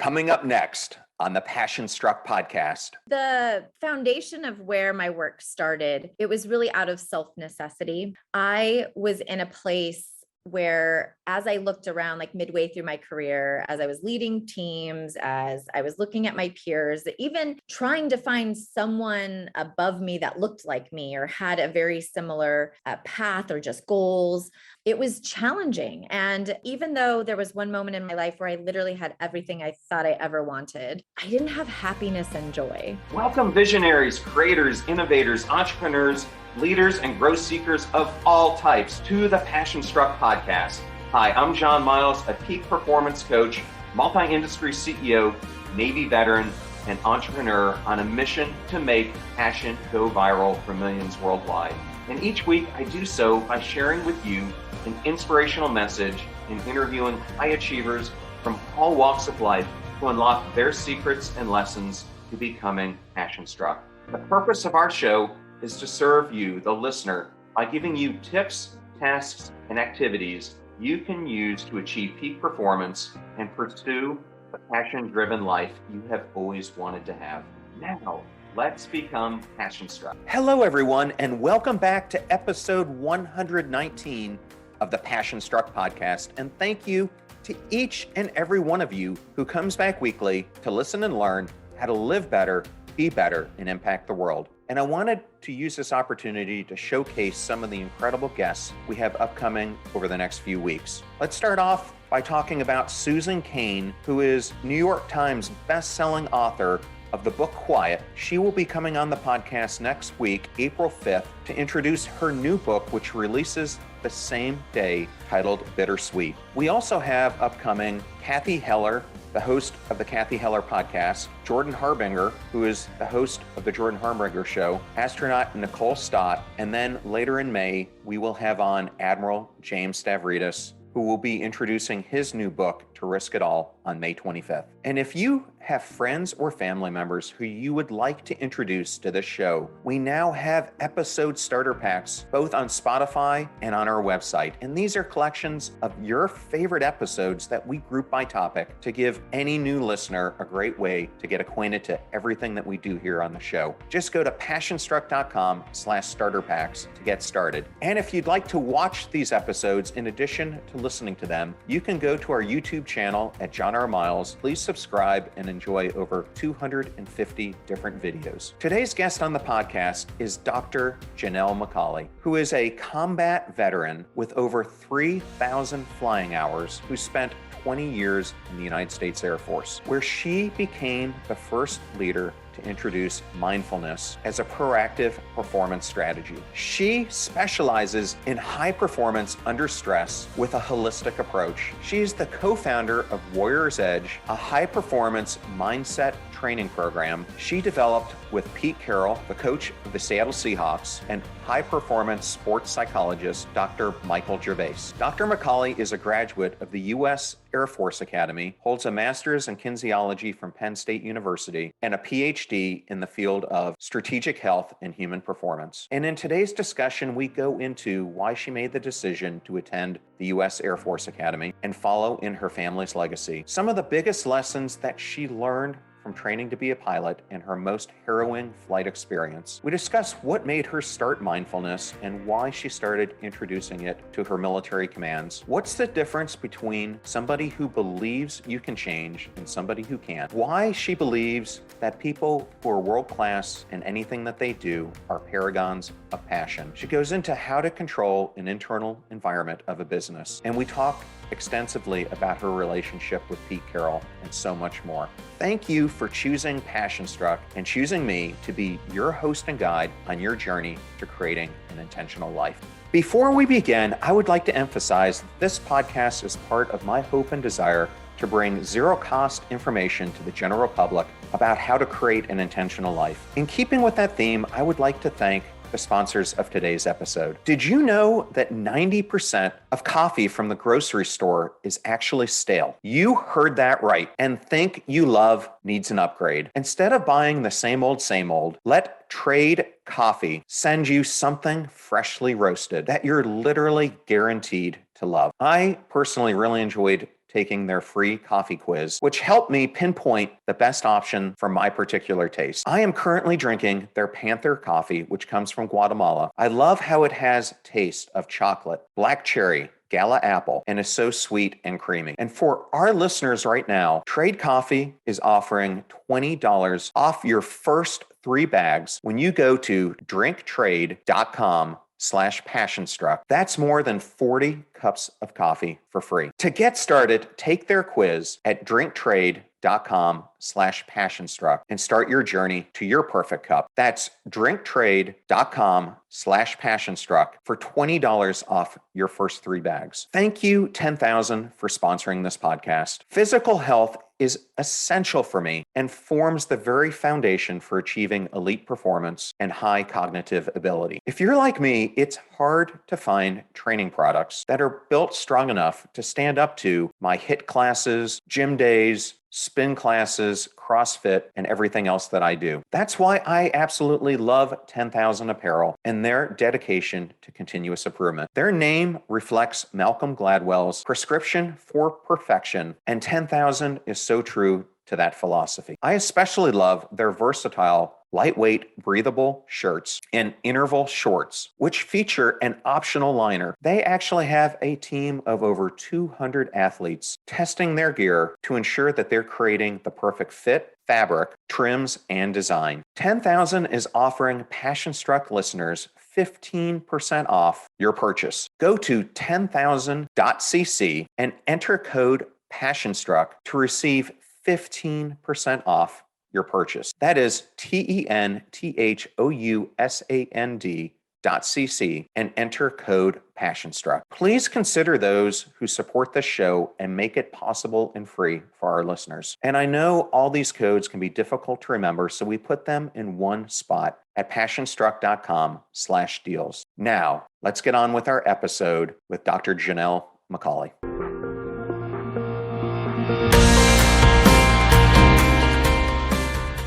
Coming up next on the Passion Struck podcast. The foundation of where my work started, it was really out of self-necessity. I was in a place where, as I looked around, like midway through my career, as I was leading teams, as I was looking at my peers, even trying to find someone above me that looked like me or had a very similar path or just goals, it was challenging. And even though there was one moment in my life where I literally had everything I thought I ever wanted, I didn't have happiness and joy. Welcome visionaries, creators, innovators, entrepreneurs, leaders, and growth seekers of all types to the Passion Struck podcast. Hi, I'm John Miles, a peak performance coach, multi-industry CEO, Navy veteran, and entrepreneur on a mission to make passion go viral for millions worldwide. And each week I do so by sharing with you an inspirational message and interviewing high achievers from all walks of life to unlock their secrets and lessons to becoming passion struck. The purpose of our show is to serve you, the listener, by giving you tips, tasks, and activities you can use to achieve peak performance and pursue the passion-driven life you have always wanted to have. Now, let's become passion struck. Hello, everyone, and welcome back to episode 119 of the Passion Struck podcast. And thank you to each and every one of you who comes back weekly to listen and learn how to live better, be better, and impact the world. And I wanted to use this opportunity to showcase some of the incredible guests we have upcoming over the next few weeks. Let's start off by talking about Susan Cain, who is New York Times best-selling author of the book Quiet. She will be coming on the podcast next week, April 5th, to introduce her new book, which releases the same day, titled Bittersweet. We also have upcoming Kathy Heller, the host of the Kathy Heller podcast, Jordan Harbinger, who is the host of the Jordan Harbinger Show, astronaut Nicole Stott, and then later in May, we will have on Admiral James Stavridis, who will be introducing his new book, To Risk It All, on May 25th. And if you have friends or family members who you would like to introduce to this show, we now have episode starter packs, both on Spotify and on our website. And these are collections of your favorite episodes that we group by topic to give any new listener a great way to get acquainted to everything that we do here on the show. Just go to passionstruck.com/starter packs to get started. And if you'd like to watch these episodes in addition to listening to them, you can go to our YouTube channel at John R. Miles. Please subscribe and enjoy over 250 different videos. Today's guest on the podcast is Dr. Jannell MacAulay, who is a combat veteran with over 3,000 flying hours who spent 20 years in the United States Air Force, where she became the first leader to introduce mindfulness as a proactive performance strategy. She specializes in high performance under stress with a holistic approach. She's the co-founder of Warrior's Edge, a high performance mindset training program she developed with Pete Carroll, the coach of the Seattle Seahawks, and high performance sports psychologist, Dr. Michael Gervais. Dr. MacAulay is a graduate of the U.S. Air Force Academy, holds a master's in kinesiology from Penn State University, and a PhD in the field of strategic health and human performance. And in today's discussion, we go into why she made the decision to attend the U.S. Air Force Academy and follow in her family's legacy. Some of the biggest lessons that she learned from training to be a pilot and her most harrowing flight experience. We discuss what made her start mindfulness and why she started introducing it to her military commands. What's the difference between somebody who believes you can change and somebody who can't? Why she believes that people who are world-class in anything that they do are paragons of passion. She goes into how to control an internal environment of a business. And we talk extensively about her relationship with Pete Carroll and so much more. Thank you for choosing Passion Struck and choosing me to be your host and guide on your journey to creating an intentional life. Before we begin, I would like to emphasize that this podcast is part of my hope and desire to bring zero-cost information to the general public about how to create an intentional life. In keeping with that theme, I would like to thank the sponsors of today's episode. Did you know that 90% of coffee from the grocery store is actually stale? You heard that right. And Think You Love needs an upgrade. Instead of buying the same old, let Trade Coffee send you something freshly roasted that you're literally guaranteed to love. I personally really enjoyed taking their free coffee quiz, which helped me pinpoint the best option for my particular taste. I am currently drinking their Panther coffee, which comes from Guatemala. I love how it has taste of chocolate, black cherry, Gala apple, and is so sweet and creamy. And for our listeners right now, Trade Coffee is offering $20 off your first 3 bags when you go to drinktrade.com/passionstruck. That's more than 40 cups of coffee for free. To get started, take their quiz at drinktrade.com/passionstruck and start your journey to your perfect cup. That's drinktrade.com/passionstruck for $20 off your first 3 bags. Thank you, 10,000, for sponsoring this podcast. Physical health is essential for me and forms the very foundation for achieving elite performance and high cognitive ability. If you're like me, it's hard to find training products that are built strong enough to stand up to my HIIT classes, gym days, spin classes, CrossFit, and everything else that I do. That's why I absolutely love 10,000 Apparel and their dedication to continuous improvement. Their name reflects Malcolm Gladwell's prescription for perfection, and 10,000 is so true to that philosophy. I especially love their versatile, lightweight, breathable shirts and interval shorts, which feature an optional liner. They actually have a team of over 200 athletes testing their gear to ensure that they're creating the perfect fit, fabric, trims, and design. 10,000 is offering Passion Struck listeners 15% off your purchase. Go to 10,000.cc and enter code PassionStruck to receive 15% off your purchase. That is TENTHOUSAND.cc and enter code PassionStruck. Please consider those who support this show and make it possible and free for our listeners. And I know all these codes can be difficult to remember, so we put them in one spot at passionstruck.com/deals. Now, let's get on with our episode with Dr. Jannell MacAulay.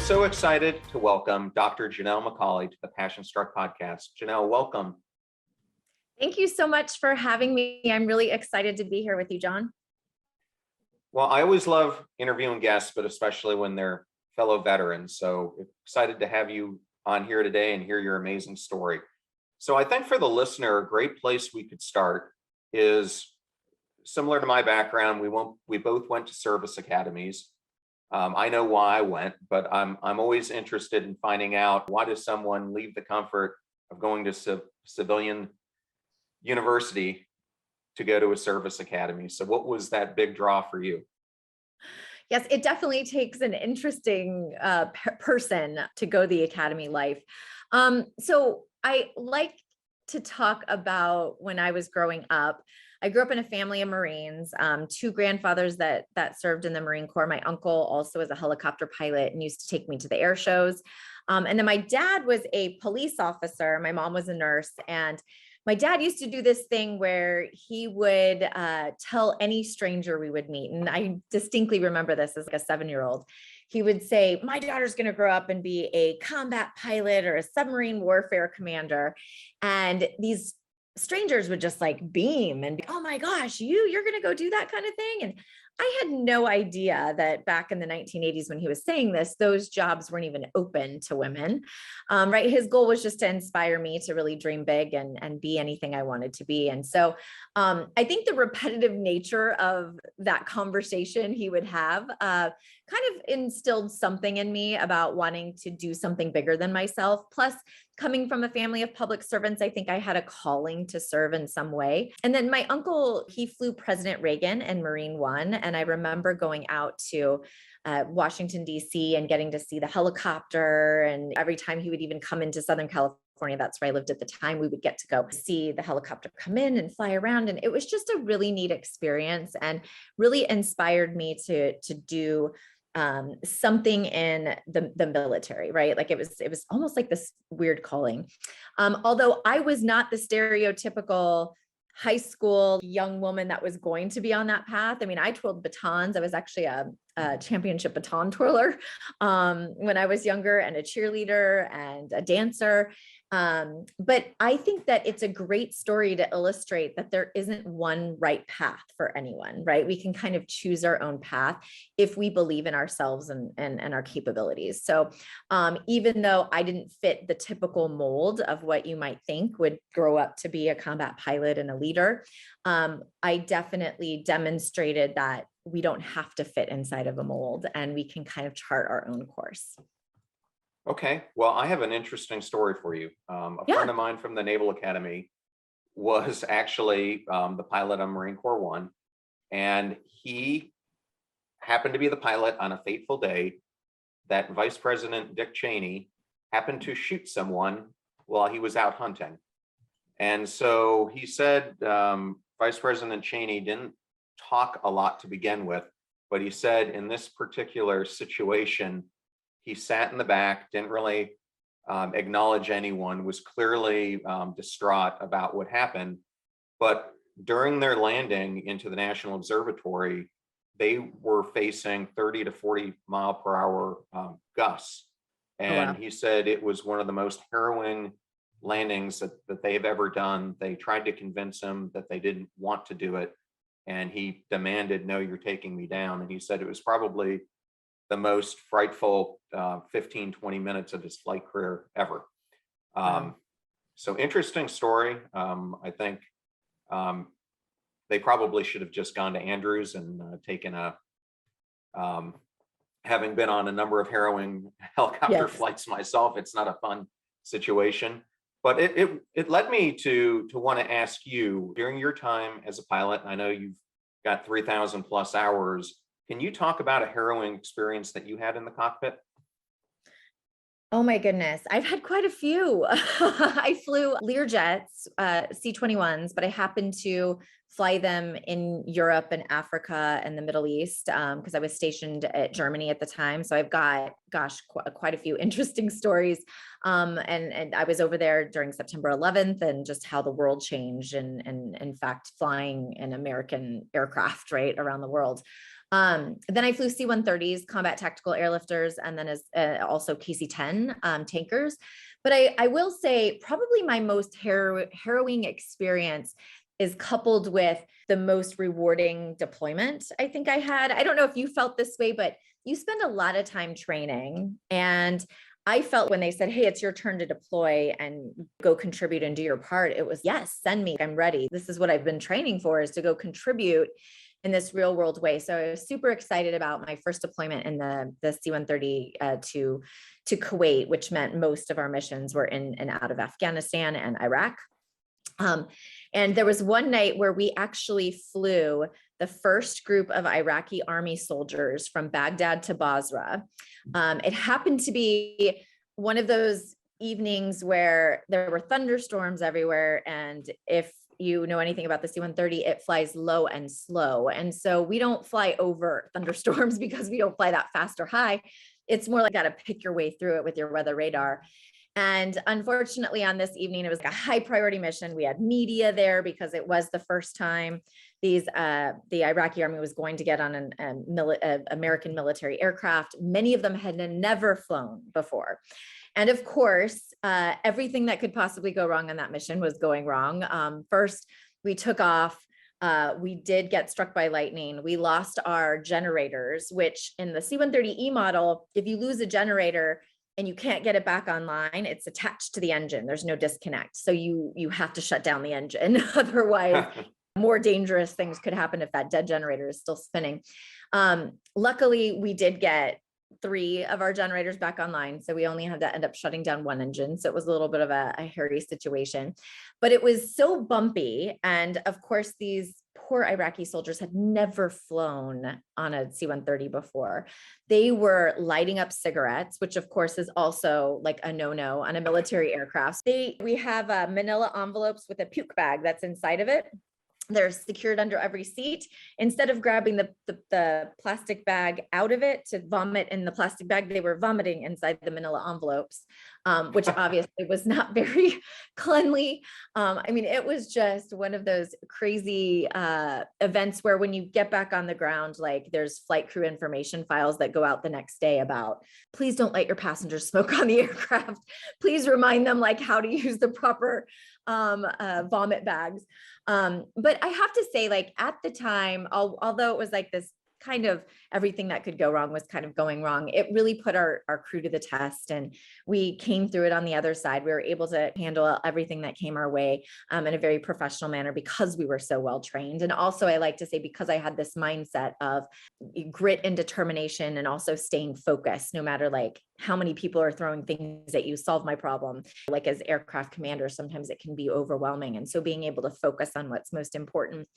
So excited to welcome Dr. Jannell MacAulay to the Passion Struck podcast. Jannell, welcome. Thank you so much for having me. I'm really excited to be here with you, John. Well, I always love interviewing guests, but especially when they're fellow veterans. So excited to have you on here today and hear your amazing story. So I think for the listener, a great place we could start is similar to my background. We both went to service academies. I know why I went, but I'm always interested in finding out, why does someone leave the comfort of going to civilian university to go to a service academy? So what was that big draw for you? Yes, it definitely takes an interesting person to go the academy life. So I like to talk about when I was growing up. I grew up in a family of Marines, 2 grandfathers that served in the Marine Corps. My uncle also was a helicopter pilot and used to take me to the air shows. And then my dad was a police officer. My mom was a nurse. And my dad used to do this thing where he would tell any stranger we would meet. And I distinctly remember this as like a 7-year-old. He would say, my daughter's going to grow up and be a combat pilot or a submarine warfare commander. And these strangers would just like beam and be, oh my gosh, you're going to go do that kind of thing. And I had no idea that back in the 1980s, when he was saying this, those jobs weren't even open to women, right? His goal was just to inspire me to really dream big and be anything I wanted to be. And so I think the repetitive nature of that conversation he would have kind of instilled something in me about wanting to do something bigger than myself. Plus, coming from a family of public servants, I think I had a calling to serve in some way. And then my uncle, he flew President Reagan in Marine One. And I remember going out to Washington, D.C. and getting to see the helicopter. And every time he would even come into Southern California, that's where I lived at the time, we would get to go see the helicopter come in and fly around. And it was just a really neat experience and really inspired me to do something in the military, right? Like it was almost like this weird calling. Although I was not the stereotypical high school young woman that was going to be on that path. I mean, I twirled batons. I was actually a championship baton twirler when I was younger, and a cheerleader and a dancer. But I think that it's a great story to illustrate that there isn't one right path for anyone, right? We can kind of choose our own path if we believe in ourselves and our capabilities. So even though I didn't fit the typical mold of what you might think would grow up to be a combat pilot and a leader, I definitely demonstrated that we don't have to fit inside of a mold and we can kind of chart our own course. Okay, well, I have an interesting story for you. A friend of mine from the Naval Academy was actually the pilot on Marine Corps One, and he happened to be the pilot on a fateful day that Vice President Dick Cheney happened to shoot someone while he was out hunting. And so he said Vice President Cheney didn't talk a lot to begin with, but he said in this particular situation, he sat in the back, didn't really acknowledge anyone, was clearly distraught about what happened. But during their landing into the National Observatory, they were facing 30 to 40 mile per hour gusts. And he said it was one of the most harrowing landings that they've ever done. They tried to convince him that they didn't want to do it. And he demanded, no, you're taking me down. And he said it was probably the most frightful 15, 20 minutes of his flight career ever. So interesting story. I think they probably should have just gone to Andrews and taken a, having been on a number of harrowing helicopter flights myself, it's not a fun situation. But it led me to want to ask you, during your time as a pilot, and I know you've got 3,000 plus hours, can you talk about a harrowing experience that you had in the cockpit? Oh my goodness. I've had quite a few. I flew Learjets, C-21s, but I happened to fly them in Europe and Africa and the Middle East because I was stationed at Germany at the time. So I've got, quite a few interesting stories. And I was over there during September 11th and just how the world changed and in fact, flying an American aircraft, right, around the world. Then I flew C-130s, combat tactical airlifters, and then as also KC-10 tankers. But I will say probably my most harrowing experience is coupled with the most rewarding deployment I think I had. I don't know if you felt this way, but you spend a lot of time training. And I felt when they said, hey, it's your turn to deploy and go contribute and do your part, it was, yes, send me, I'm ready. This is what I've been training for, is to go contribute in this real world way. So I was super excited about my first deployment in the C-130 to Kuwait, which meant most of our missions were in and out of Afghanistan and Iraq. And there was one night where we actually flew the first group of Iraqi army soldiers from Baghdad to Basra. It happened to be one of those evenings where there were thunderstorms everywhere. And if you know anything about the C-130, it flies low and slow. And so we don't fly over thunderstorms because we don't fly that fast or high. It's more like got to pick your way through it with your weather radar. And unfortunately on this evening, it was a high priority mission. We had media there because it was the first time the Iraqi army was going to get on an American military aircraft. Many of them had never flown before. And of course, everything that could possibly go wrong on that mission was going wrong. First, we took off. We did get struck by lightning. We lost our generators, which in the C-130E model, if you lose a generator and you can't get it back online, it's attached to the engine. There's no disconnect. So you have to shut down the engine. Otherwise, more dangerous things could happen if that dead generator is still spinning. Luckily, we did get 3 of our generators back online. So we only had to end up shutting down 1 engine. So it was a little bit of a hairy situation, but it was so bumpy. And of course, these poor Iraqi soldiers had never flown on a C-130 before. They were lighting up cigarettes, which of course is also like a no-no on a military aircraft. We have manila envelopes with a puke bag that's inside of it. They're secured under every seat. Instead of grabbing the plastic bag out of it to vomit in the plastic bag, they were vomiting inside the manila envelopes, which obviously was not very cleanly. I mean, it was just one of those crazy events where when you get back on the ground, like there's flight crew information files that go out the next day about, please don't let your passengers smoke on the aircraft. Please remind them like how to use the proper vomit bags. But I have to say, like at the time, although it was like this kind of everything that could go wrong was kind of going wrong, it really put our crew to the test, and we came through it on the other side. We were able to handle everything that came our way in a very professional manner because we were so well trained. And also I like to say, because I had this mindset of grit and determination and also staying focused, no matter like how many people are throwing things at you, solve my problem. Like as aircraft commanders, sometimes it can be overwhelming. And so being able to focus on what's most important.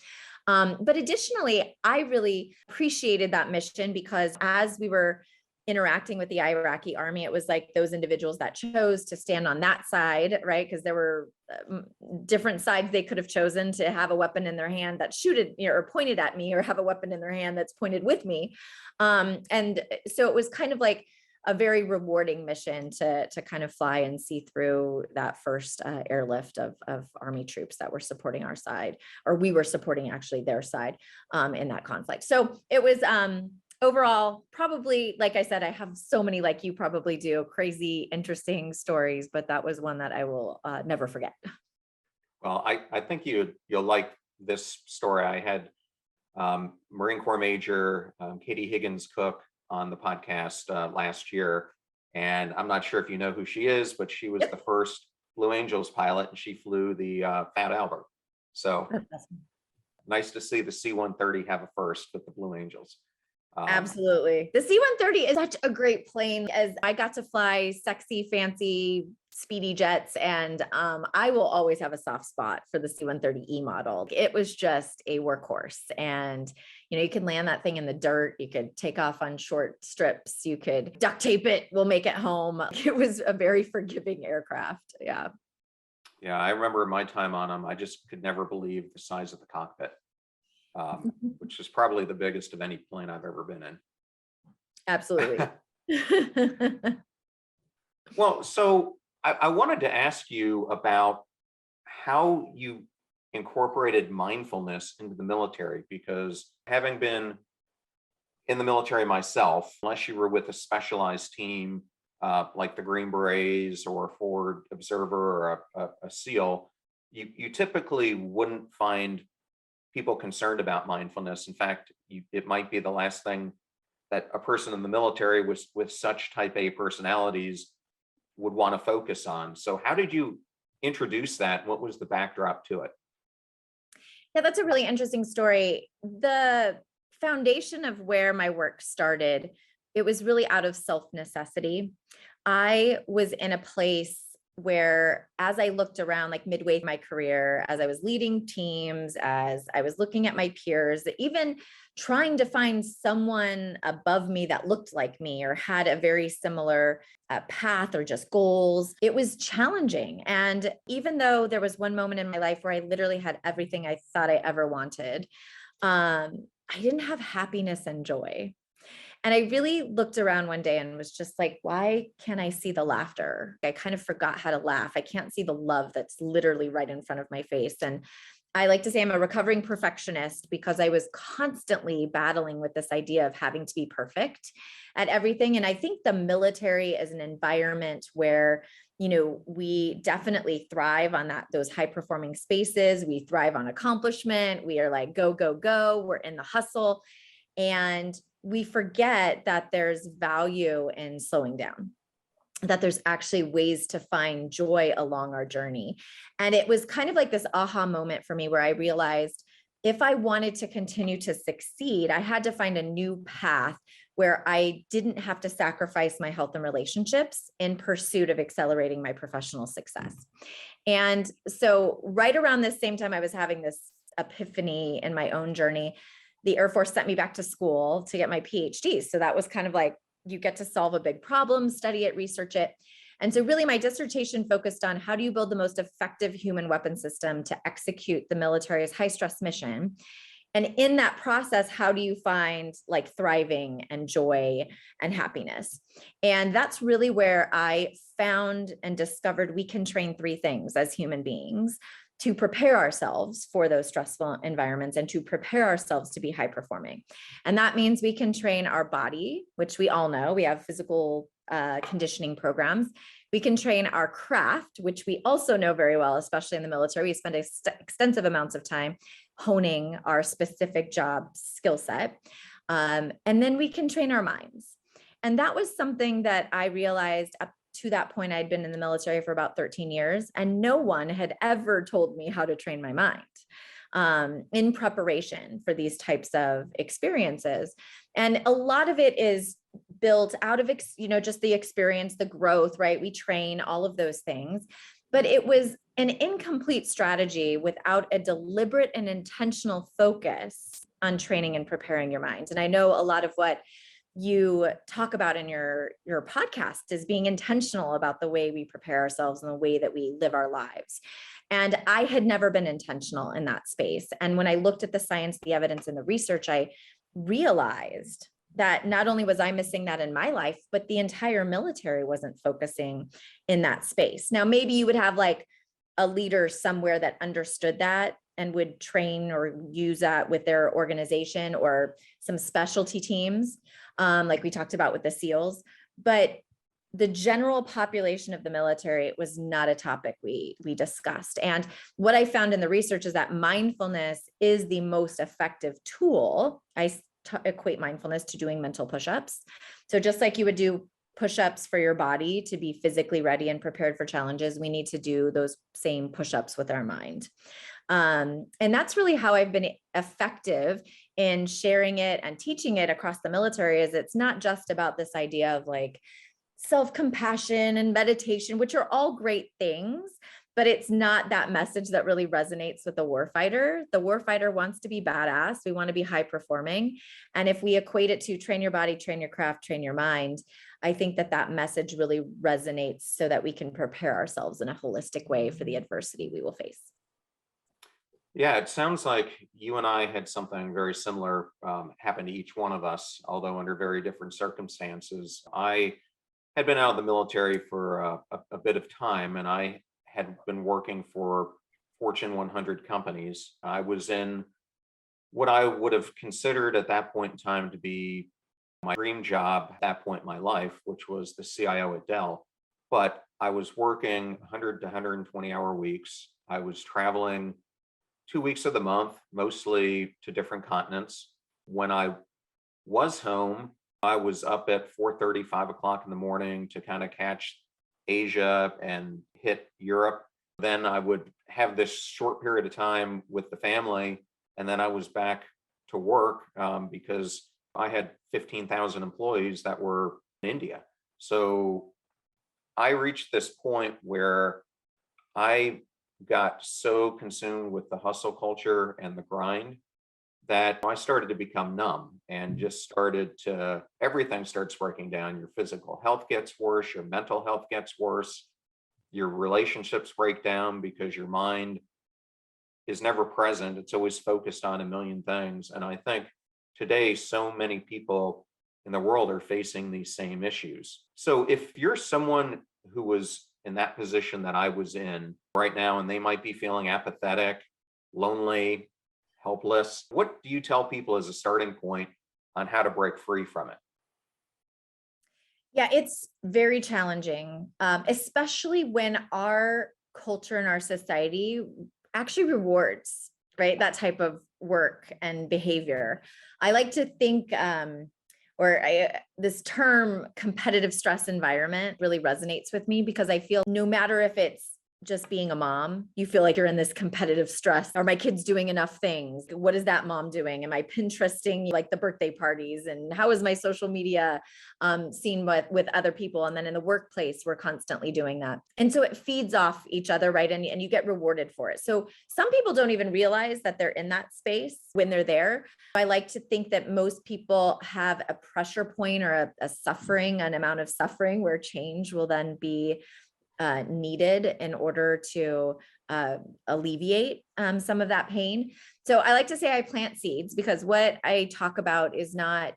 But additionally, I really appreciated that mission because as we were interacting with the Iraqi army, it was like those individuals that chose to stand on that side, right? Because there were different sides they could have chosen to have a weapon in their hand that shooted or pointed at me, or have a weapon in their hand that's pointed with me. And so it was kind of like a very rewarding mission to kind of fly and see through that first airlift of Army troops that were supporting our side, or we were supporting actually their side in that conflict. So it was overall, probably, like I said, I have so many, like you probably do, crazy, interesting stories, but that was one that I will never forget. Well, I think you'll like this story. I had Marine Corps Major Katie Higgins Cook on the podcast last year. And I'm not sure if you know who she is, but she was the first Blue Angels pilot, and she flew the Fat Albert. So nice to see the C-130 have a first with the Blue Angels. Absolutely. The C-130 is such a great plane, as I got to fly sexy, fancy, speedy jets. And I will always have a soft spot for the C-130E model. It was just a workhorse. And, you know, you can land that thing in the dirt. You could take off on short strips. You could duct tape it. We'll make it home. It was a very forgiving aircraft. Yeah. Yeah. I remember my time on them. I just could never believe the size of the cockpit. Which is probably the biggest of any plane I've ever been in. Absolutely. Well, so I wanted to ask you about how you incorporated mindfulness into the military, because having been in the military myself, unless you were with a specialized team like the Green Berets or a forward observer or a SEAL, you typically wouldn't find people concerned about mindfulness. In fact, it might be the last thing that a person in the military with such type A personalities would want to focus on. So how did you introduce that? What was the backdrop to it? Yeah, that's a really interesting story. The foundation of where my work started, it was really out of self-necessity. I was in a place where, as I looked around, like midway in my career, as I was leading teams, as I was looking at my peers, even trying to find someone above me that looked like me or had a very similar path or just goals, it was challenging. And even though there was one moment in my life where I literally had everything I thought I ever wanted, I didn't have happiness and joy. And I really looked around one day and was just like, why can't I see the laughter? I kind of forgot how to laugh. I can't see the love that's literally right in front of my face. And I like to say I'm a recovering perfectionist because I was constantly battling with this idea of having to be perfect at everything. And I think the military is an environment where, you know, we definitely thrive on those high performing spaces. We thrive on accomplishment. We are like, go, go, go. We're in the hustle. And we forget that there's value in slowing down, that there's actually ways to find joy along our journey. And it was kind of like this aha moment for me where I realized if I wanted to continue to succeed, I had to find a new path where I didn't have to sacrifice my health and relationships in pursuit of accelerating my professional success. And so right around this same time I was having this epiphany in my own journey, the Air Force sent me back to school to get my PhD. So that was kind of like, you get to solve a big problem, study it, research it. And so really my dissertation focused on how do you build the most effective human weapon system to execute the military's high stress mission. And in that process, how do you find like thriving and joy and happiness? And that's really where I found and discovered we can train three things as human beings to prepare ourselves for those stressful environments and to prepare ourselves to be high performing. And that means we can train our body, which we all know, we have physical conditioning programs. We can train our craft, which we also know very well, especially in the military. We spend extensive amounts of time honing our specific job skill set. And then we can train our minds. And that was something that I realized up to that point. I'd been in the military for about 13 years, and no one had ever told me how to train my mind in preparation for these types of experiences. And a lot of it is built out of, just the experience, the growth, right? We train all of those things, but it was an incomplete strategy without a deliberate and intentional focus on training and preparing your mind. And I know a lot of what you talk about in your podcast is being intentional about the way we prepare ourselves and the way that we live our lives. And I had never been intentional in that space. And when I looked at the science, the evidence, and the research, I realized that not only was I missing that in my life, but the entire military wasn't focusing in that space. Now, maybe you would have like a leader somewhere that understood that and would train or use that with their organization, or some specialty teams, like we talked about with the SEALs. But the general population of the military, it was not a topic we discussed. And what I found in the research is that mindfulness is the most effective tool. I equate mindfulness to doing mental push-ups. So just like you would do push-ups for your body to be physically ready and prepared for challenges, we need to do those same push-ups with our mind. And that's really how I've been effective in sharing it and teaching it across the military. Is it's not just about this idea of like self-compassion and meditation, which are all great things, but it's not that message that really resonates with the warfighter. The warfighter wants to be badass. We want to be high performing. And if we equate it to train your body, train your craft, train your mind, I think that message really resonates so that we can prepare ourselves in a holistic way for the adversity we will face. Yeah, it sounds like you and I had something very similar happen to each one of us, although under very different circumstances. I had been out of the military for a bit of time, and I had been working for Fortune 100 companies. I was in what I would have considered at that point in time to be my dream job at that point in my life, which was the CIO at Dell. But I was working 100 to 120 hour weeks. I was traveling 2 weeks of the month, mostly to different continents. When I was home, I was up at 4:30, 5 o'clock in the morning to kind of catch Asia and hit Europe. Then I would have this short period of time with the family, and then I was back to work because I had 15,000 employees that were in India. So I reached this point where I got so consumed with the hustle culture and the grind that I started to become numb and just everything starts breaking down. Your physical health gets worse, your mental health gets worse, your relationships break down because your mind is never present. It's always focused on a million things. And I think today, so many people in the world are facing these same issues. So if you're someone who was in that position that I was in right now, and they might be feeling apathetic, lonely, helpless, what do you tell people as a starting point on how to break free from it? Yeah, it's very challenging, especially when our culture and our society actually rewards, right, that type of work and behavior. I like to think, this term competitive stress environment really resonates with me, because I feel no matter if it's just being a mom, you feel like you're in this competitive stress. Are my kids doing enough things? What is that mom doing? Am I Pinteresting like the birthday parties? And how is my social media seen with other people? And then in the workplace, we're constantly doing that. And so it feeds off each other, right? And you get rewarded for it. So some people don't even realize that they're in that space when they're there. I like to think that most people have a pressure point or an amount of suffering where change will then be needed in order to alleviate some of that pain. So I like to say I plant seeds, because what I talk about is not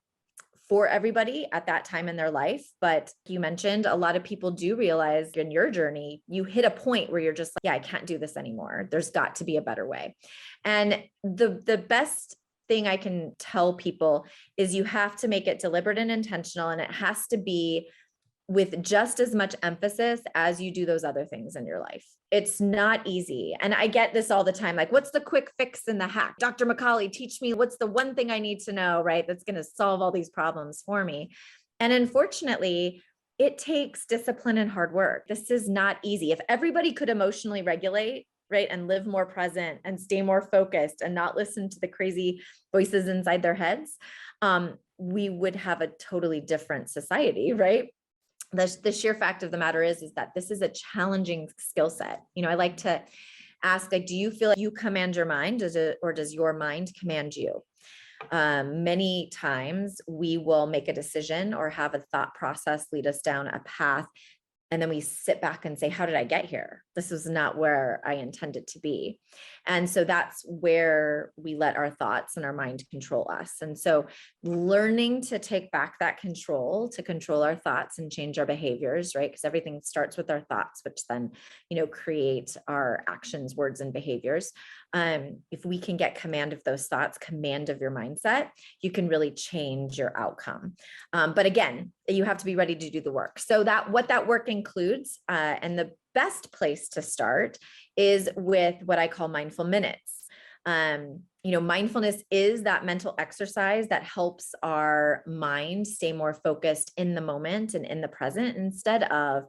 for everybody at that time in their life. But you mentioned a lot of people do realize in your journey, you hit a point where you're just like, yeah, I can't do this anymore. There's got to be a better way. And the best thing I can tell people is you have to make it deliberate and intentional, and it has to be with just as much emphasis as you do those other things in your life. It's not easy. And I get this all the time. Like, what's the quick fix in the hack? Dr. MacAulay, teach me what's the one thing I need to know, right? That's going to solve all these problems for me. And unfortunately, it takes discipline and hard work. This is not easy. If everybody could emotionally regulate, right, and live more present and stay more focused and not listen to the crazy voices inside their heads, we would have a totally different society, right? The sheer fact of the matter is that this is a challenging skill set. I like to ask, like, do you feel like you command your mind, or does your mind command you? Many times we will make a decision or have a thought process lead us down a path, and then we sit back and say, how did I get here? This was not where I intended to be. And so that's where we let our thoughts and our mind control us. And so learning to take back that control, to control our thoughts and change our behaviors, right? Because everything starts with our thoughts, which then, create our actions, words, and behaviors. If we can get command of those thoughts, command of your mindset, you can really change your outcome. But again, you have to be ready to do the work. So what that work includes, and the best place to start is with what I call mindful minutes. Mindfulness is that mental exercise that helps our mind stay more focused in the moment and in the present, instead of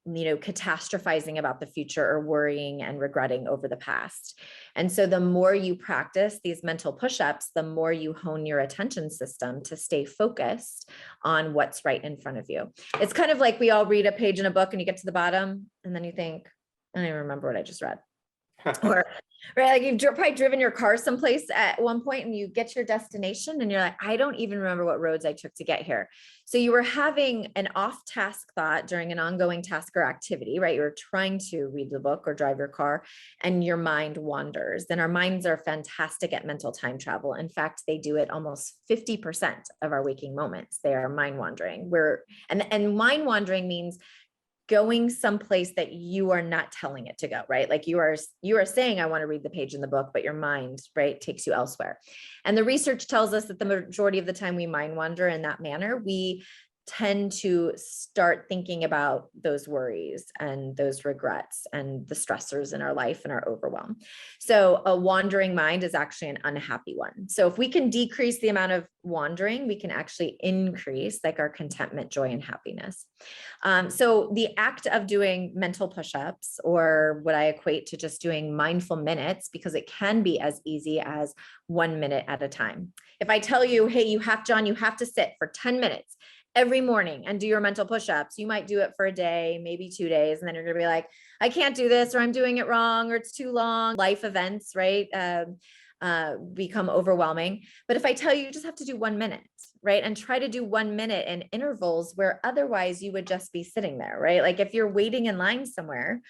catastrophizing about the future or worrying and regretting over the past. And so the more you practice these mental push-ups, the more you hone your attention system to stay focused on what's right in front of you. It's kind of like we all read a page in a book and you get to the bottom and then you think, I don't even remember what I just read. Or right, like you've probably driven your car someplace at one point and you get to your destination and you're like, I don't even remember what roads I took to get here. So you were having an off-task thought during an ongoing task or activity, right? You're trying to read the book or drive your car and your mind wanders. And our minds are fantastic at mental time travel. In fact, they do it almost 50% of our waking moments. They are mind wandering. And mind wandering means going someplace that you are not telling it to go, right? Like you are saying, I want to read the page in the book, but your mind, right, takes you elsewhere. And the research tells us that the majority of the time we mind wander in that manner, we tend to start thinking about those worries and those regrets and the stressors in our life and our overwhelm. So a wandering mind is actually an unhappy one. So if we can decrease the amount of wandering, we can actually increase like our contentment, joy, and happiness. So the act of doing mental push-ups, or what I equate to just doing mindful minutes, because it can be as easy as 1 minute at a time. If I tell you, hey, John, you have to sit for 10 minutes every morning and do your mental push-ups, you might do it for a day, maybe 2 days. And then you're going to be like, I can't do this, or I'm doing it wrong, or it's too long. Life events, right? Become overwhelming. But if I tell you, you just have to do 1 minute, right? And try to do 1 minute in intervals where otherwise you would just be sitting there, right? Like if you're waiting in line somewhere,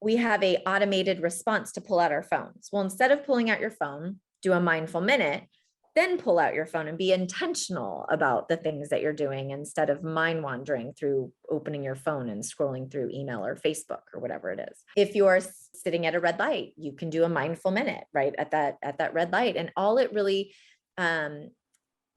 we have a automated response to pull out our phones. Well, instead of pulling out your phone, do a mindful minute, then pull out your phone and be intentional about the things that you're doing, instead of mind wandering through opening your phone and scrolling through email or Facebook or whatever it is. If you're sitting at a red light, you can do a mindful minute right at that red light. And all it really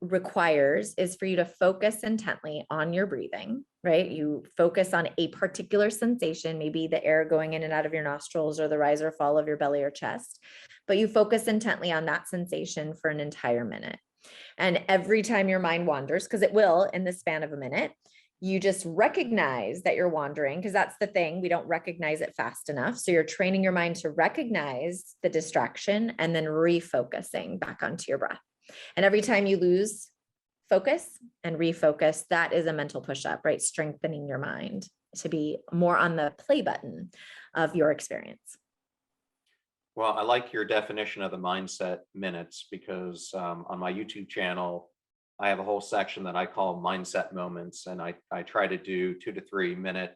requires is for you to focus intently on your breathing, right? You focus on a particular sensation, maybe the air going in and out of your nostrils or the rise or fall of your belly or chest, but you focus intently on that sensation for an entire minute. And every time your mind wanders, because it will in the span of a minute, you just recognize that you're wandering, because that's the thing. We don't recognize it fast enough. So you're training your mind to recognize the distraction and then refocusing back onto your breath. And every time you lose focus and refocus, that is a mental push-up, right? Strengthening your mind to be more on the play button of your experience. Well, I like your definition of the mindset minutes, because on my YouTube channel, I have a whole section that I call mindset moments. And I try to do 2 to 3 minute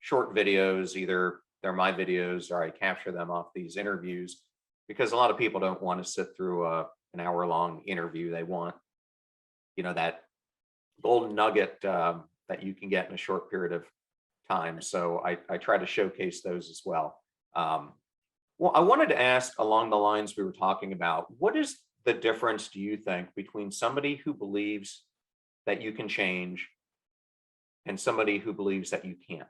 short videos. Either they're my videos or I capture them off these interviews, because a lot of people don't want to sit through an hour-long interview. They want, that golden nugget that you can get in a short period of time. So I try to showcase those as well. Well, I wanted to ask, along the lines we were talking about, what is the difference, do you think, between somebody who believes that you can change and somebody who believes that you can't?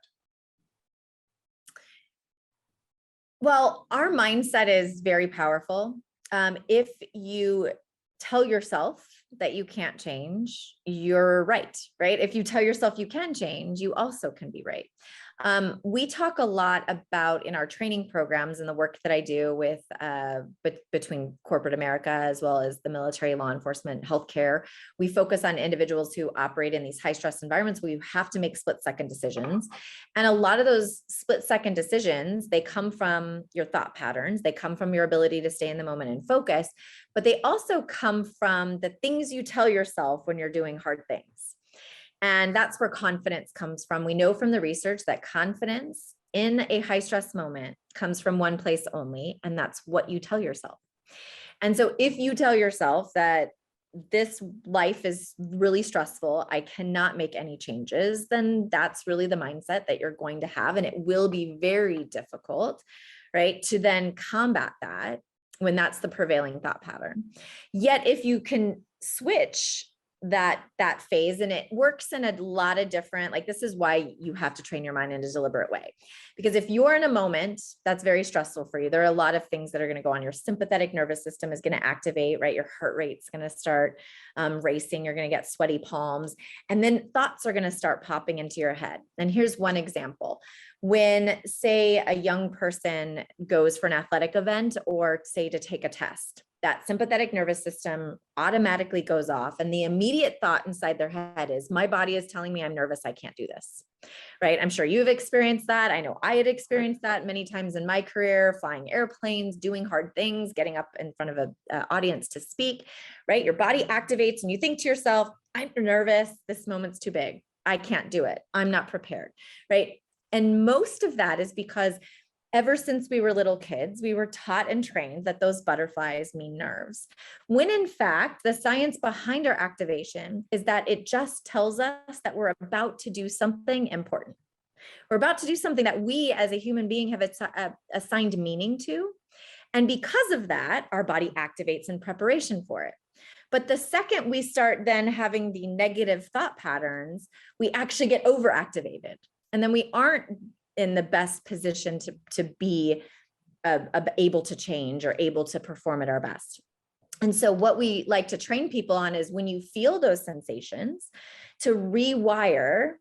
Well, our mindset is very powerful. If you tell yourself that you can't change, you're right? If you tell yourself you can change, you also can be right. We talk a lot about in our training programs and the work that I do with between corporate America as well as the military, law enforcement, healthcare. We focus on individuals who operate in these high stress environments where you have to make split-second decisions. And a lot of those split-second decisions, they come from your thought patterns. They come from your ability to stay in the moment and focus, but they also come from the things you tell yourself when you're doing hard things. And that's where confidence comes from. We know from the research that confidence in a high stress moment comes from one place only, and that's what you tell yourself. And so if you tell yourself that this life is really stressful, I cannot make any changes, then that's really the mindset that you're going to have. And it will be very difficult, to then combat that when that's the prevailing thought pattern. Yet if you can switch that phase, and it works in a lot of different, this is why you have to train your mind in a deliberate way. Because if you're in a moment that's very stressful for you, there are a lot of things that are going to go on. Your sympathetic nervous system is going to activate, Your heart rate's going to start racing. You're going to get sweaty palms, and then thoughts are going to start popping into your head. And here's one example. When, say, a young person goes for an athletic event or, say, to take a test, that sympathetic nervous system automatically goes off. And the immediate thought inside their head is, my body is telling me I'm nervous. I can't do this, I'm sure you've experienced that. I know I had experienced that many times in my career, flying airplanes, doing hard things, getting up in front of an audience to speak, Your body activates and you think to yourself, I'm nervous. This moment's too big. I can't do it. I'm not prepared, And most of that is because ever since we were little kids, we were taught and trained that those butterflies mean nerves. When in fact, the science behind our activation is that it just tells us that we're about to do something important. We're about to do something that we as a human being have assigned meaning to. And because of that, our body activates in preparation for it. But the second we start then having the negative thought patterns, we actually get overactivated. And then we aren't in the best position to be able to change or able to perform at our best. And so what we like to train people on is, when you feel those sensations, to rewire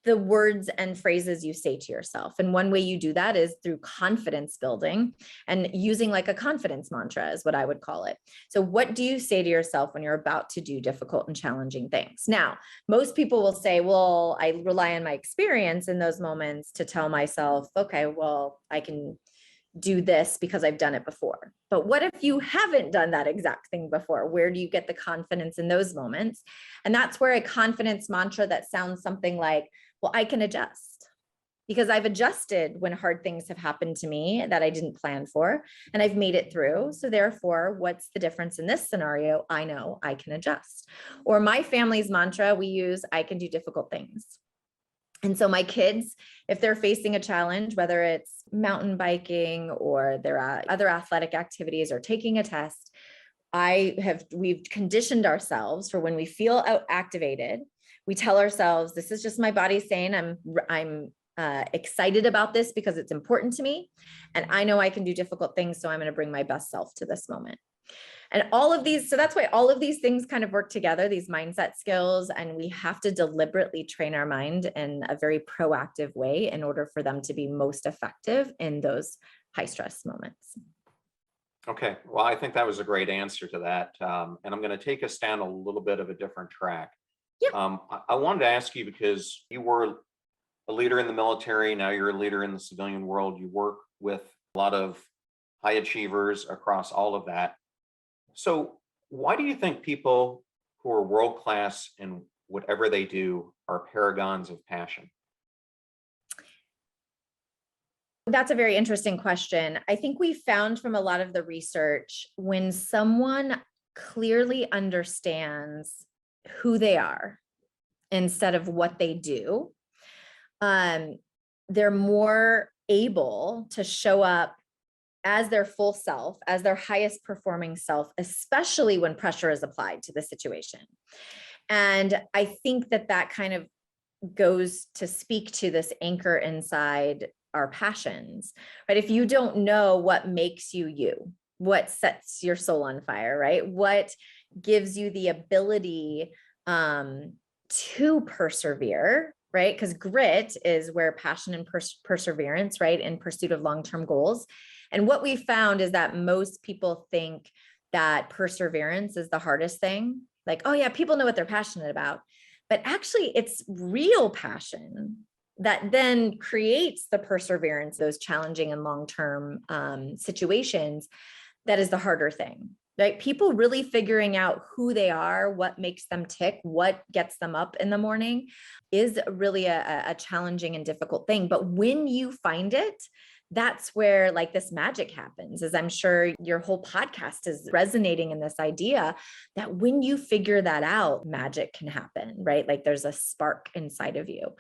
the words and phrases you say to yourself. And one way you do that is through confidence building and using a confidence mantra is what I would call it. So what do you say to yourself when you're about to do difficult and challenging things? Now, most people will say, well, I rely on my experience in those moments to tell myself, okay, well, I can do this because I've done it before. But what if you haven't done that exact thing before? Where do you get the confidence in those moments? And that's where a confidence mantra that sounds something like, well, I can adjust because I've adjusted when hard things have happened to me that I didn't plan for, and I've made it through. So therefore, what's the difference in this scenario? I know I can adjust. Or my family's mantra, we use, I can do difficult things. And so my kids, if they're facing a challenge, whether it's mountain biking or there are other athletic activities or taking a test, we've conditioned ourselves for when we feel activated, we tell ourselves, this is just my body saying I'm excited about this because it's important to me. And I know I can do difficult things. So I'm going to bring my best self to this moment. And all of these, so that's why all of these things kind of work together, these mindset skills, and we have to deliberately train our mind in a very proactive way in order for them to be most effective in those high stress moments. Okay, well, I think that was a great answer to that. And I'm going to take us down a little bit of a different track. Yeah. I wanted to ask you, because you were a leader in the military, now you're a leader in the civilian world. You work with a lot of high achievers across all of that. So why do you think people who are world-class in whatever they do are paragons of passion? That's a very interesting question. I think we found from a lot of the research, when someone clearly understands who they are instead of what they do, they're more able to show up as their full self, as their highest performing self, especially when pressure is applied to the situation. And I think that kind of goes to speak to this anchor inside our passions, right? If you don't know what makes you you, what sets your soul on fire, right? What gives you the ability to persevere, right? Because grit is where passion and perseverance, right? In pursuit of long-term goals. And what we found is that most people think that perseverance is the hardest thing. Like, oh yeah, people know what they're passionate about, but actually it's real passion that then creates the perseverance, those challenging and long-term situations. That is the harder thing, right? People really figuring out who they are, what makes them tick, what gets them up in the morning is really a challenging and difficult thing. But when you find it, that's where like this magic happens, as I'm sure your whole podcast is resonating in this idea that when you figure that out, magic can happen, right? Like there's a spark inside of you.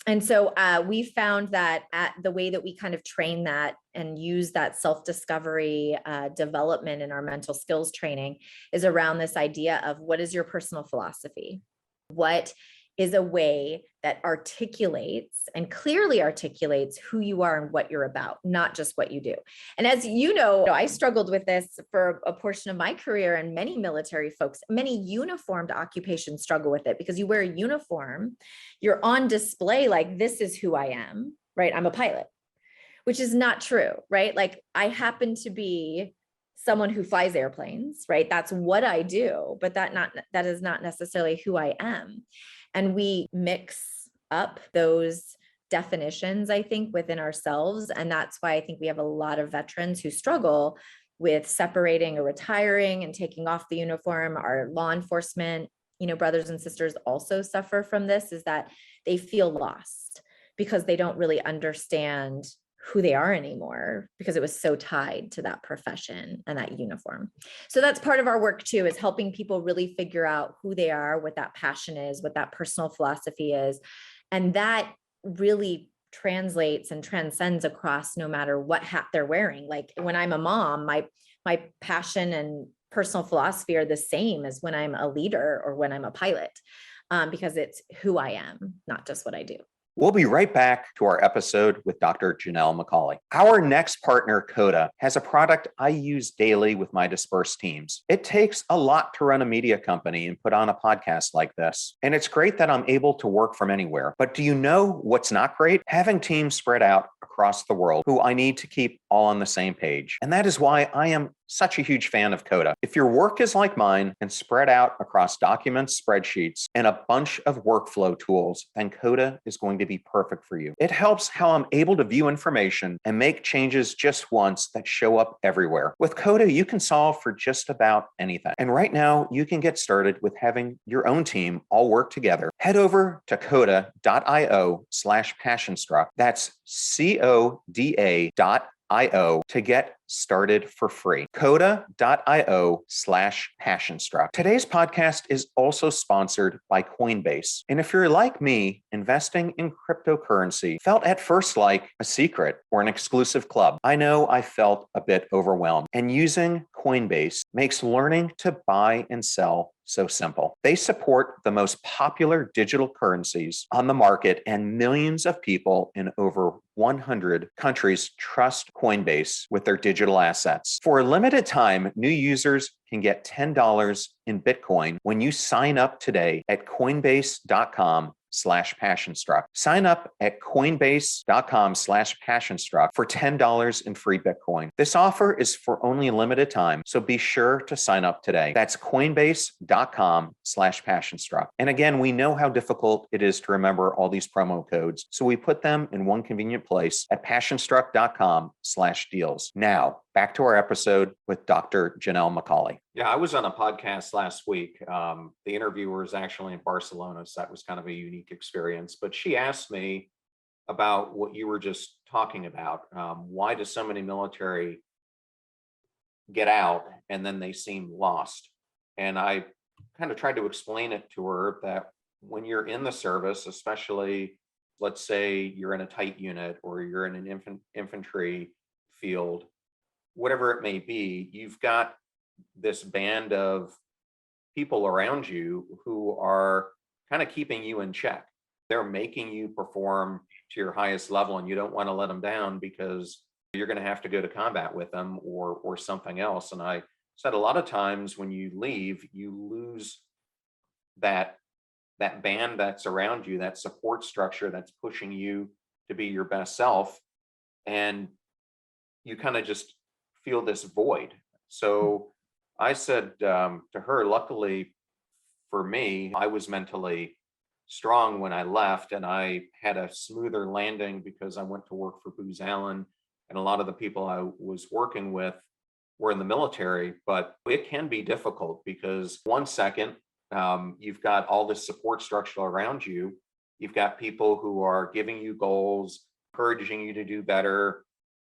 And so we found that the way that we kind of train that and use that self-discovery development in our mental skills training is around this idea of what is your personal philosophy? What is a way that articulates and clearly articulates who you are and what you're about, not just what you do. And as you know, I struggled with this for a portion of my career, and many military folks, many uniformed occupations struggle with it, because you wear a uniform, you're on display like, this is who I am, right? I'm a pilot, which is not true, right? Like I happen to be someone who flies airplanes, right? That's what I do, but that is not necessarily who I am. And we mix up those definitions, I think, within ourselves. And that's why I think we have a lot of veterans who struggle with separating or retiring and taking off the uniform. Our law enforcement, brothers and sisters also suffer from this, is that they feel lost because they don't really understand who they are anymore, because it was so tied to that profession and that uniform. So that's part of our work too, is helping people really figure out who they are, what that passion is, what that personal philosophy is. And that really translates and transcends across no matter what hat they're wearing. Like when I'm a mom, my passion and personal philosophy are the same as when I'm a leader or when I'm a pilot, because it's who I am, not just what I do. We'll be right back to our episode with Dr. Jannell MacAulay. Our next partner, CODA, has a product I use daily with my dispersed teams. It takes a lot to run a media company and put on a podcast like this. And it's great that I'm able to work from anywhere. But do you know what's not great? Having teams spread out across the world who I need to keep all on the same page. And that is why I am such a huge fan of CODA. If your work is like mine and spread out across documents, spreadsheets, and a bunch of workflow tools, then CODA is going to be perfect for you. It helps how I'm able to view information and make changes just once that show up everywhere. With CODA, you can solve for just about anything. And right now, you can get started with having your own team all work together. Head over to coda.io/passionstruck. That's CODA.io to get started for free. Coda.io/passionstruck. Today's podcast is also sponsored by Coinbase. And if you're like me, investing in cryptocurrency felt at first like a secret or an exclusive club. I know I felt a bit overwhelmed, and using Coinbase makes learning to buy and sell so simple. They support the most popular digital currencies on the market, and millions of people in over 100 countries trust Coinbase with their digital digital assets. For a limited time, new users can get $10 in Bitcoin when you sign up today at coinbase.com/passionstruck. Sign up at coinbase.com/passionstruck for $10 in free Bitcoin. This offer is for only a limited time, so be sure to sign up today. That's coinbase.com/passionstruck. And again, we know how difficult it is to remember all these promo codes, so we put them in one convenient place at passionstruck.com/deals. Now, back to our episode with Dr. Jannell MacAulay. Yeah, I was on a podcast last week. The interviewer was actually in Barcelona, so that was kind of a unique experience. But she asked me about what you were just talking about. Why do so many military get out and then they seem lost? And I kind of tried to explain it to her that when you're in the service, especially, let's say you're in a tight unit or you're in an infantry field, whatever it may be, you've got this band of people around you who are kind of keeping you in check. They're making you perform to your highest level, and you don't want to let them down because you're going to have to go to combat with them or something else. And I said a lot of times when you leave, you lose that band that's around you, that support structure that's pushing you to be your best self, and you kind of just feel this void. So I said to her, luckily for me, I was mentally strong when I left, and I had a smoother landing because I went to work for Booz Allen, and a lot of the people I was working with were in the military. But it can be difficult because one second, you've got all this support structure around you. You've got people who are giving you goals, encouraging you to do better,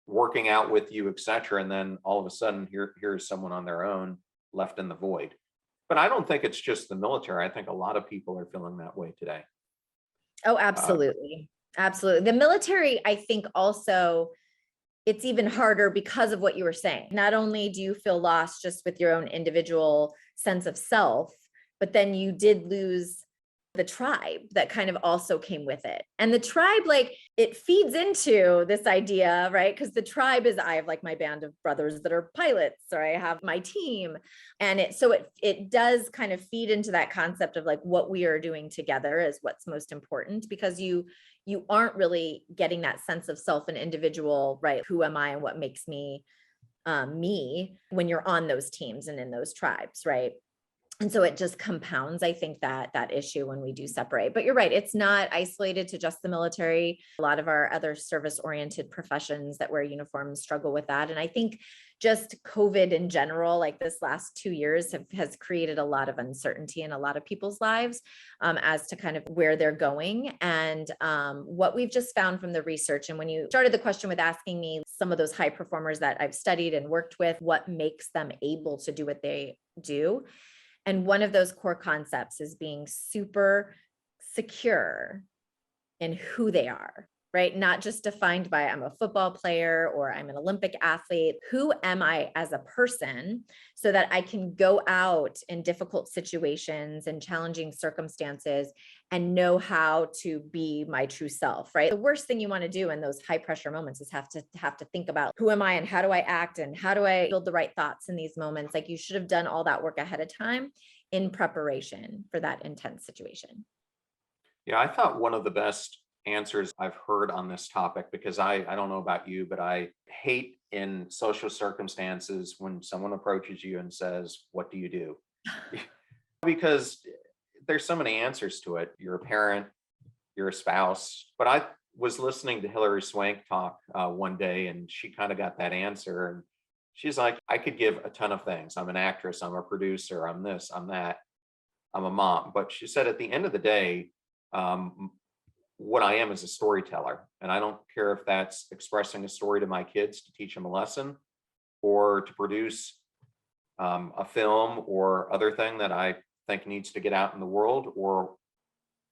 working out with you, etc. And then all of a sudden, here's someone on their own left in the void. But I don't think it's just the military. I think a lot of people are feeling that way today. Oh, absolutely. Absolutely. The military, I think also it's even harder because of what you were saying. Not only do you feel lost just with your own individual sense of self, but then you did lose the tribe that kind of also came with it. And the tribe, like, it feeds into this idea, right? Because the tribe is, I have like my band of brothers that are pilots, or I have my team. And it does kind of feed into that concept of like what we are doing together is what's most important, because you aren't really getting that sense of self and individual, right? Who am I and what makes me me when you're on those teams and in those tribes, right? And so it just compounds, I think, that issue when we do separate. But you're right, it's not isolated to just the military. A lot of our other service-oriented professions that wear uniforms struggle with that. And I think just COVID in general, like this last 2 years has created a lot of uncertainty in a lot of people's lives as to kind of where they're going. And what we've just found from the research, and when you started the question with asking me some of those high performers that I've studied and worked with, what makes them able to do what they do? And one of those core concepts is being super secure in who they are, right? Not just defined by I'm a football player or I'm an Olympic athlete. Who am I as a person so that I can go out in difficult situations and challenging circumstances and know how to be my true self, right? The worst thing you want to do in those high pressure moments is have to think about who am I and how do I act and how do I build the right thoughts in these moments? Like, you should have done all that work ahead of time in preparation for that intense situation. Yeah, I thought one of the best answers I've heard on this topic, because I don't know about you, but I hate in social circumstances when someone approaches you and says, "What do you do?" Because there's so many answers to it. You're a parent, you're a spouse. But I was listening to Hilary Swank talk one day, and she kind of got that answer. And she's like, I could give a ton of things. I'm an actress, I'm a producer, I'm this, I'm that, I'm a mom. But she said at the end of the day, what I am is a storyteller. And I don't care if that's expressing a story to my kids to teach them a lesson, or to produce a film or other thing that I think needs to get out in the world, or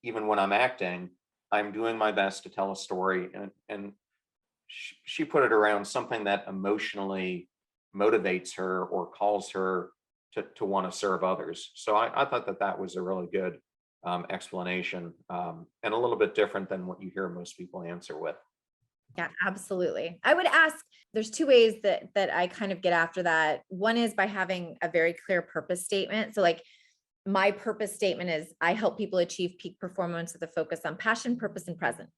even when I'm acting, I'm doing my best to tell a story. And she put it around something that emotionally motivates her or calls her to want to serve others. So I thought that was a really good explanation, and a little bit different than what you hear most people answer with. Yeah, absolutely. I would ask, there's two ways that I kind of get after that. One is by having a very clear purpose statement. So like my purpose statement is I help people achieve peak performance with a focus on passion, purpose, and presence.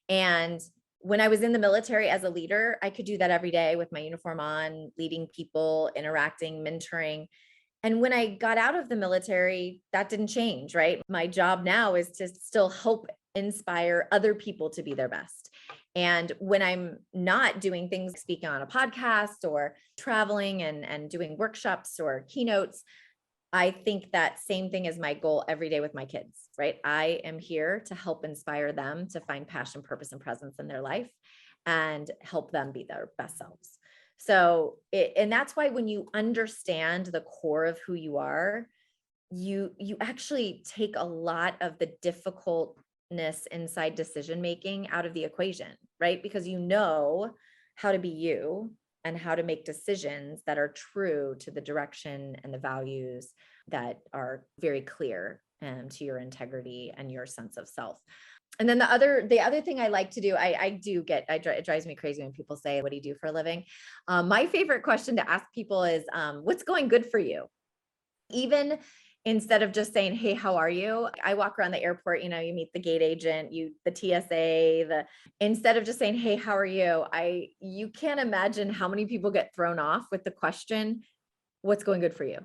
And when I was in the military as a leader, I could do that every day with my uniform on, leading people, interacting, mentoring. And when I got out of the military, that didn't change, right? My job now is to still help inspire other people to be their best. And when I'm not doing things, speaking on a podcast or traveling and doing workshops or keynotes, I think that same thing is my goal every day with my kids, right? I am here to help inspire them to find passion, purpose, and presence in their life and help them be their best selves. So, and that's why when you understand the core of who you are, you actually take a lot of the difficultness inside decision making out of the equation, right? Because you know how to be you and how to make decisions that are true to the direction and the values that are very clear to your integrity and your sense of self. And then the other thing I like to do, it drives me crazy when people say, what do you do for a living? My favorite question to ask people is, what's going good for you? Even instead of just saying, hey, how are you? I walk around the airport, you meet the gate agent, the TSA, instead of just saying, hey, how are you? You can't imagine how many people get thrown off with the question, what's going good for you?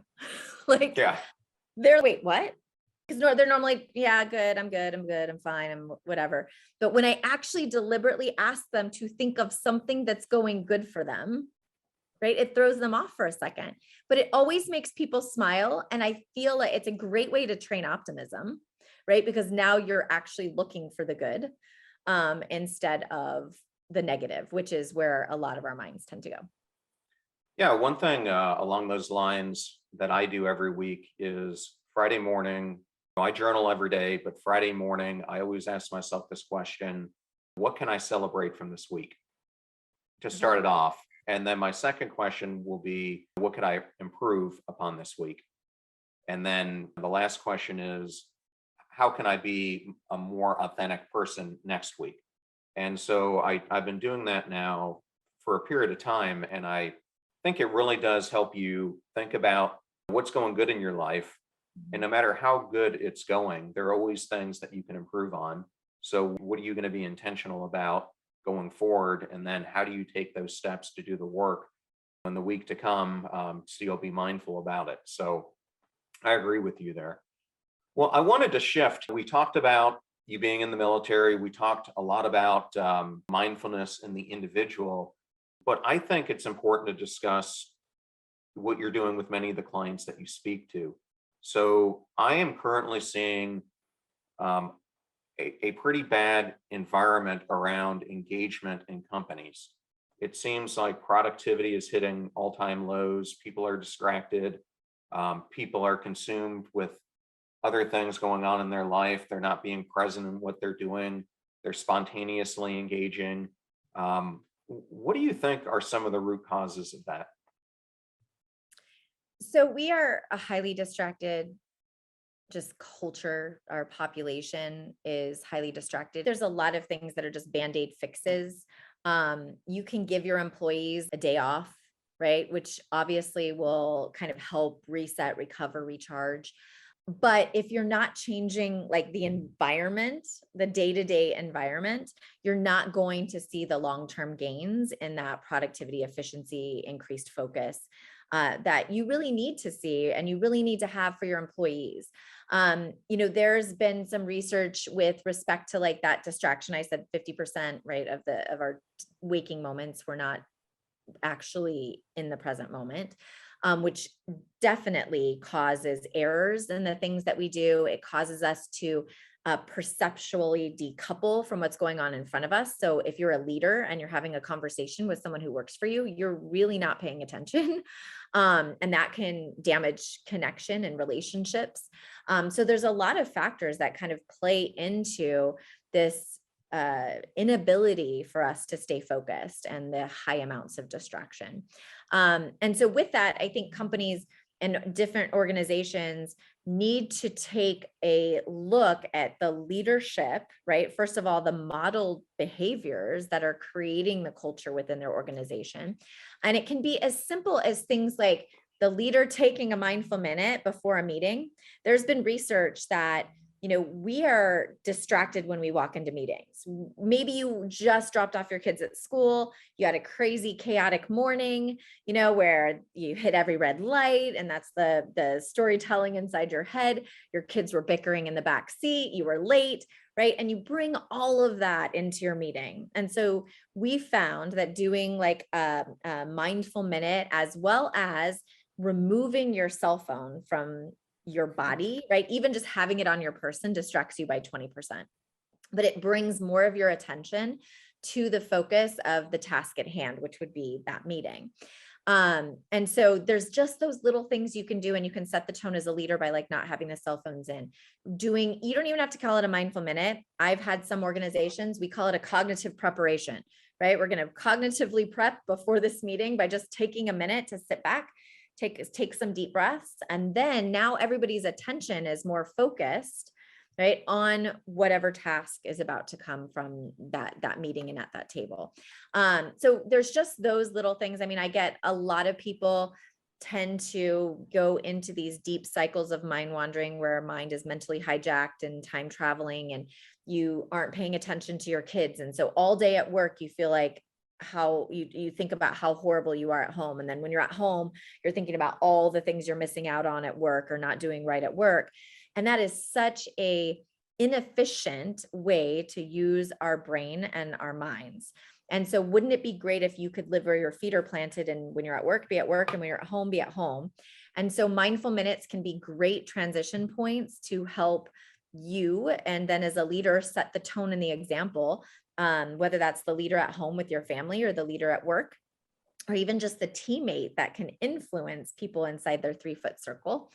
Like, Yeah. they're, wait, what? Because they're normally, yeah, good, I'm fine, I'm whatever. But when I actually deliberately ask them to think of something that's going good for them, right, it throws them off for a second, but it always makes people smile. And I feel like it's a great way to train optimism, right? Because now you're actually looking for the good instead of the negative, which is where a lot of our minds tend to go. Yeah, one thing along those lines that I do every week is Friday morning. I journal every day, but Friday morning, I always ask myself this question: what can I celebrate from this week to start it off? And then my second question will be, what could I improve upon this week? And then the last question is, how can I be a more authentic person next week? And so I've been doing that now for a period of time. And I think it really does help you think about what's going good in your life. And no matter how good it's going, there are always things that you can improve on. So what are you going to be intentional about going forward? And then how do you take those steps to do the work in the week to come, so you'll be mindful about it? So I agree with you there. Well, I wanted to shift. We talked about you being in the military. We talked a lot about mindfulness in the individual, but I think it's important to discuss what you're doing with many of the clients that you speak to. So I am currently seeing a pretty bad environment around engagement in companies. It seems like productivity is hitting all-time lows. People are distracted. People are consumed with other things going on in their life. They're not being present in what they're doing. They're spontaneously engaging. What do you think are some of the root causes of that? So we are a highly distracted just culture. Our population is highly distracted. There's a lot of things that are just band-aid fixes. You can give your employees a day off, right? Which obviously will kind of help reset, recover, recharge. But if you're not changing like the environment, the day-to-day environment, you're not going to see the long-term gains in that productivity, efficiency, increased focus that you really need to see and you really need to have for your employees. There's been some research with respect to like that distraction. I said 50%, right, of our waking moments, we're not actually in the present moment. Which definitely causes errors in the things that we do. It causes us to perceptually decouple from what's going on in front of us. So if you're a leader and you're having a conversation with someone who works for you, you're really not paying attention. And that can damage connection and relationships. So there's a lot of factors that kind of play into this inability for us to stay focused and the high amounts of distraction. And so with that, I think companies and different organizations need to take a look at the leadership, right? First of all, the model behaviors that are creating the culture within their organization. And it can be as simple as things like the leader taking a mindful minute before a meeting. There's been research that we are distracted when we walk into meetings. Maybe you just dropped off your kids at school. You had a crazy, chaotic morning, where you hit every red light, and that's the storytelling inside your head. Your kids were bickering in the back seat. You were late, right? And you bring all of that into your meeting. And so we found that doing like a mindful minute, as well as removing your cell phone from your body, right? Even just having it on your person distracts you by 20%, but it brings more of your attention to the focus of the task at hand, which would be that meeting. And so there's just those little things you can do, and you can set the tone as a leader by like not having the cell phones in. You don't even have to call it a mindful minute. I've had some organizations, we call it a cognitive preparation, right? We're going to cognitively prep before this meeting by just taking a minute to sit back, take some deep breaths. And then now everybody's attention is more focused, right, on whatever task is about to come from that meeting and at that table. So there's just those little things. I mean, I get a lot of people tend to go into these deep cycles of mind wandering where mind is mentally hijacked and time traveling, and you aren't paying attention to your kids. And so all day at work, you feel like how you think about how horrible you are at home. And then when you're at home, you're thinking about all the things you're missing out on at work or not doing right at work. And that is such a inefficient way to use our brain and our minds. And so wouldn't it be great if you could live where your feet are planted, and when you're at work, be at work, and when you're at home, be at home? And so mindful minutes can be great transition points to help you, and then as a leader, set the tone and the example, whether that's the leader at home with your family or the leader at work, or even just the teammate that can influence people inside their 3-foot circle.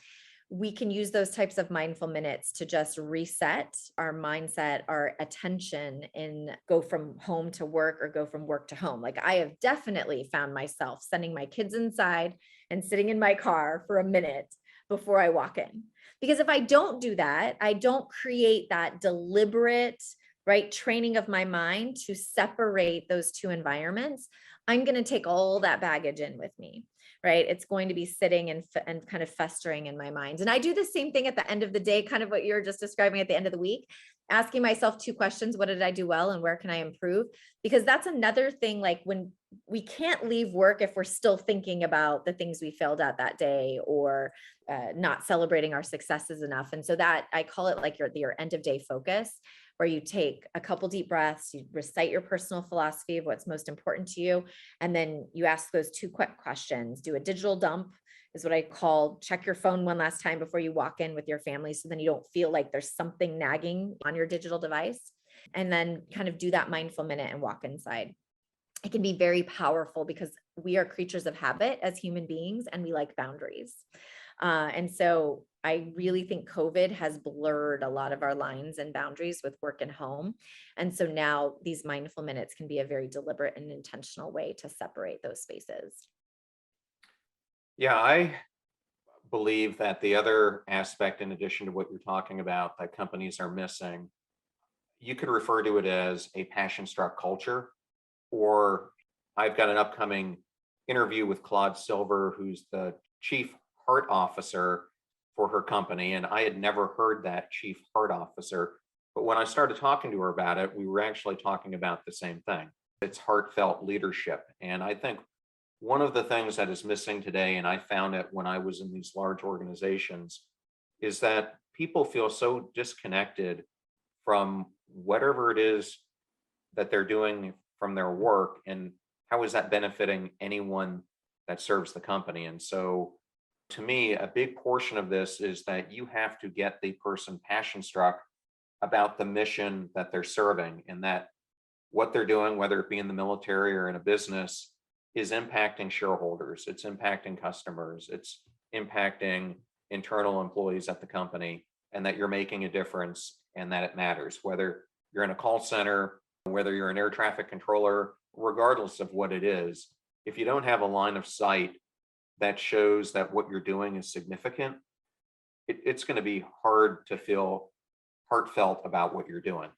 We can use those types of mindful minutes to just reset our mindset, our attention, and go from home to work or go from work to home. Like I have definitely found myself sending my kids inside and sitting in my car for a minute before I walk in. Because if I don't do that, I don't create that deliberate, right, training of my mind to separate those two environments, I'm going to take all that baggage in with me, right? It's going to be sitting and kind of festering in my mind. And I do the same thing at the end of the day, kind of what you're just describing at the end of the week, asking myself 2 questions. What did I do well, and where can I improve? Because that's another thing, like when we can't leave work if we're still thinking about the things we failed at that day, or not celebrating our successes enough. And so that I call it like your end of day focus, where you take a couple deep breaths, you recite your personal philosophy of what's most important to you, and then you ask those 2 quick questions. Do a digital dump is what I call, check your phone one last time before you walk in with your family, so then you don't feel like there's something nagging on your digital device, and then kind of do that mindful minute and walk inside. It can be very powerful because we are creatures of habit as human beings, and we like boundaries. And so I really think COVID has blurred a lot of our lines and boundaries with work and home. And so now these mindful minutes can be a very deliberate and intentional way to separate those spaces. Yeah, I believe that the other aspect, in addition to what you're talking about, that companies are missing, you could refer to it as a passion-struck culture. Or I've got an upcoming interview with Claude Silver, who's the chief heart officer for her company. And I had never heard that chief heart officer. But when I started talking to her about it, we were actually talking about the same thing. It's heartfelt leadership. And I think one of the things that is missing today, and I found it when I was in these large organizations, is that people feel so disconnected from whatever it is that they're doing from their work, and how is that benefiting anyone that serves the company. And so to me, a big portion of this is that you have to get the person passion struck about the mission that they're serving, and that what they're doing, whether it be in the military or in a business, is impacting shareholders, it's impacting customers, it's impacting internal employees at the company, and that you're making a difference and that it matters, whether you're in a call center, whether you're an air traffic controller, regardless of what it is. If you don't have a line of sight that shows that what you're doing is significant, it's going to be hard to feel heartfelt about what you're doing.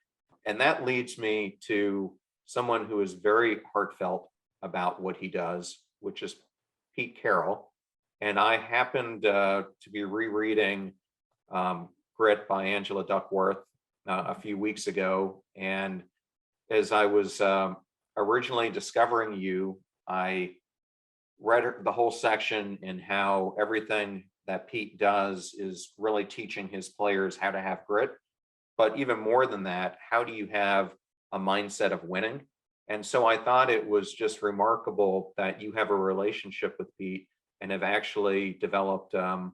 And that leads me to someone who is very heartfelt about what he does, which is Pete Carroll. And I happened to be rereading Grit by Angela Duckworth a few weeks ago. And as I was originally discovering you, I read the whole section and how everything that Pete does is really teaching his players how to have grit. But even more than that, how do you have a mindset of winning? And so I thought it was just remarkable that you have a relationship with Pete and have actually developed a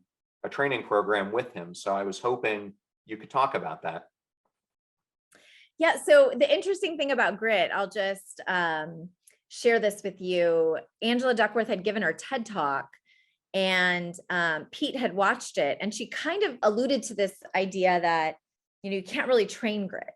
training program with him. So I was hoping you could talk about that. Yeah. So the interesting thing about grit, I'll just share this with you. Angela Duckworth had given her TED talk, and Pete had watched it, and she kind of alluded to this idea that, you can't really train grit.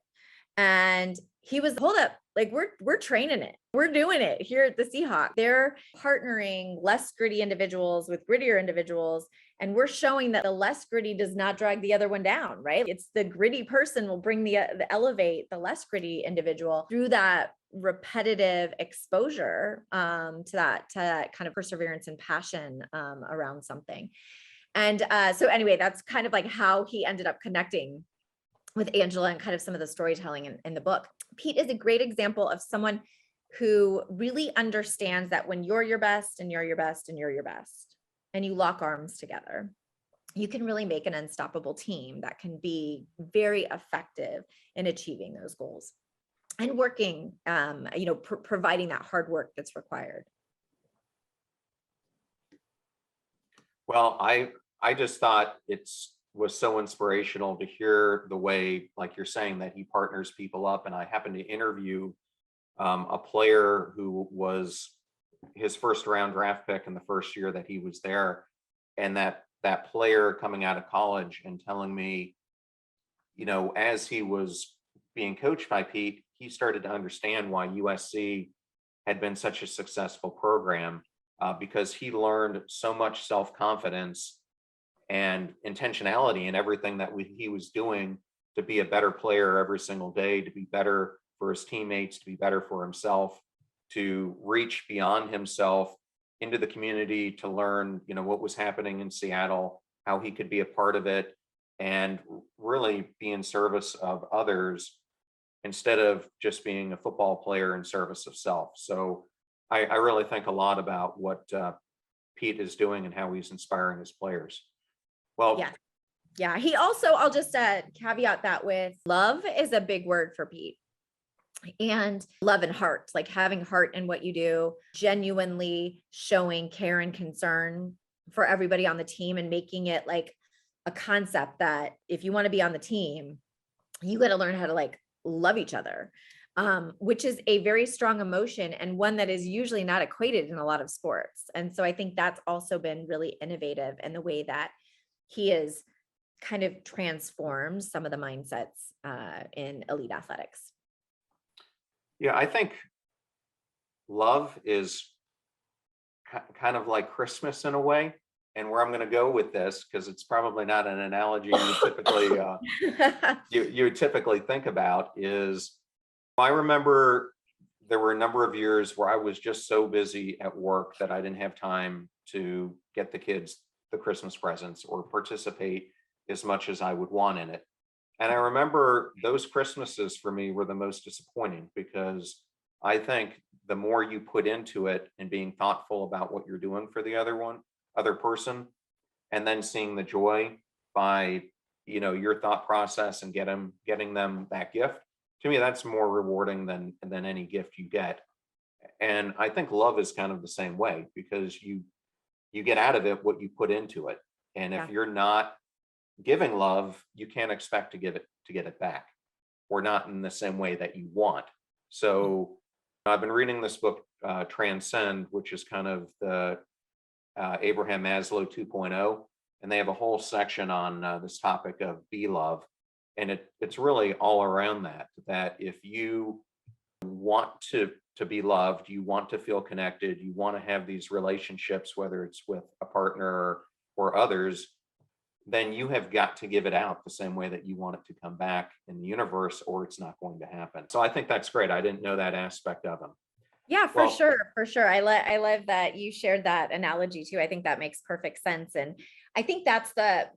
And he was, hold up, like we're training it. We're doing it here at the Seahawks. They're partnering less gritty individuals with grittier individuals. And we're showing that the less gritty does not drag the other one down, right? It's the gritty person will bring the elevate the less gritty individual through that repetitive exposure to that kind of perseverance and passion around something. And so anyway, that's kind of like how he ended up connecting with Angela and kind of some of the storytelling in the book. Pete is a great example of someone who really understands that when you're your best and you're your best and you're your best, and you lock arms together, you can really make an unstoppable team that can be very effective in achieving those goals and working, providing that hard work that's required. Well, I just thought was so inspirational to hear the way, like you're saying, that he partners people up. And I happened to interview a player who was his first round draft pick in the first year that he was there. And that player coming out of college and telling me, as he was being coached by Pete, he started to understand why USC had been such a successful program because he learned so much self-confidence and intentionality in everything that he was doing to be a better player every single day, to be better for his teammates, to be better for himself, to reach beyond himself into the community, to learn, what was happening in Seattle, how he could be a part of it, and really be in service of others instead of just being a football player in service of self. So I really think a lot about what Pete is doing and how he's inspiring his players. Well, yeah. He also, I'll just caveat that with love is a big word for Pete. And love and heart, like having heart in what you do, genuinely showing care and concern for everybody on the team and making it like a concept that if you want to be on the team, you got to learn how to like love each other, which is a very strong emotion and one that is usually not equated in a lot of sports. And so I think that's also been really innovative in the way that he has kind of transformed some of the mindsets in elite athletics. Yeah, I think love is kind of like Christmas in a way. And where I'm going to go with this, because it's probably not an analogy you typically you would typically think about, is I remember there were a number of years where I was just so busy at work that I didn't have time to get the kids the Christmas presents or participate as much as I would want in it. And I remember those Christmases for me were the most disappointing because I think the more you put into it and being thoughtful about what you're doing for the other person, and then seeing the joy by, your thought process and getting them that gift, to me, that's more rewarding than any gift you get. And I think love is kind of the same way because you get out of it what you put into it. And if you're not giving love, you can't expect to get it back, or not in the same way that you want. So I've been reading this book, Transcend, which is kind of the Abraham Maslow 2.0, and they have a whole section on this topic of be love. And it's really all around that if you want to be loved, you want to feel connected, you want to have these relationships, whether it's with a partner or others, then you have got to give it out the same way that you want it to come back in the universe, or it's not going to happen. So I think that's great. I didn't know that aspect of them. Yeah, for Well, sure. For sure. I love that you shared that analogy too. I think that makes perfect sense. And I think that's the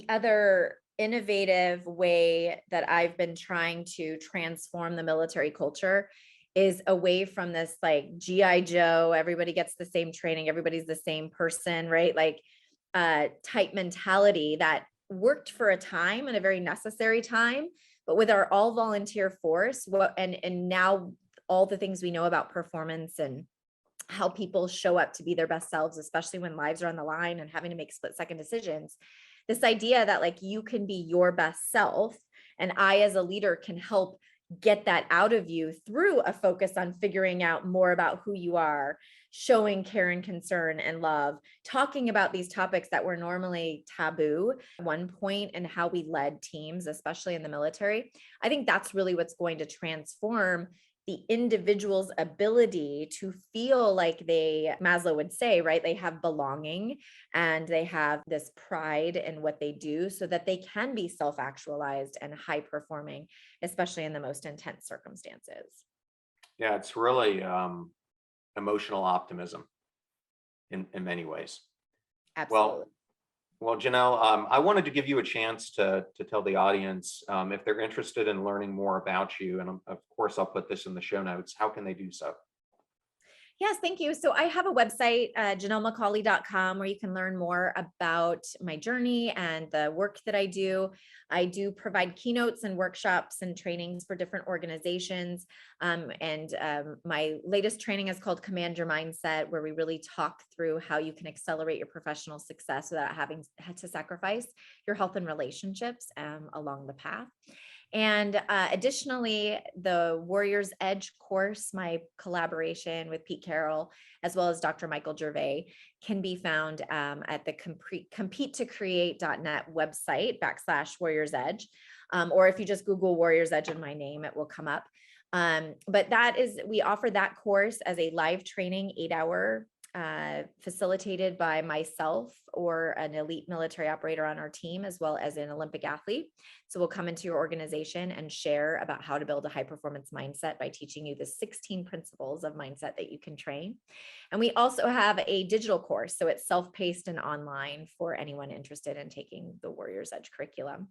other innovative way that I've been trying to transform the military culture is away from this like GI Joe, everybody gets the same training, everybody's the same person, right? Like type mentality that worked for a time and a very necessary time, but with our all volunteer force, and now all the things we know about performance and how people show up to be their best selves, especially when lives are on the line and having to make split-second decisions. This idea that like you can be your best self, and I as a leader can help get that out of you through a focus on figuring out more about who you are, showing care and concern and love, talking about these topics that were normally taboo at one point, and how we led teams, especially in the military. I think that's really what's going to transform the individual's ability to feel like Maslow would say, right? They have belonging and they have this pride in what they do so that they can be self-actualized and high performing, especially in the most intense circumstances. yeah, it's really emotional optimism in many ways. Absolutely. Well, Jannell, I wanted to give you a chance to tell the audience if they're interested in learning more about you, and of course I'll put this in the show notes. How can they do so? Yes, thank you. So I have a website, jannellmacaullay.com, where you can learn more about my journey and the work that I do. I do provide keynotes and workshops and trainings for different organizations. My latest training is called Command Your Mindset, where we really talk through how you can accelerate your professional success without having to sacrifice your health and relationships along the path. And additionally, the Warrior's Edge course, my collaboration with Pete Carroll, as well as Dr. Michael Gervais, can be found at the competetocreate.net website /Warrior's Edge. Or if you just Google Warrior's Edge and my name, it will come up. But we offer that course as a live training, 8-hour facilitated by myself or an elite military operator on our team, as well as an Olympic athlete. So we'll come into your organization and share about how to build a high performance mindset by teaching you the 16 principles of mindset that you can train. And we also have a digital course. So it's self-paced and online for anyone interested in taking the Warrior's Edge curriculum.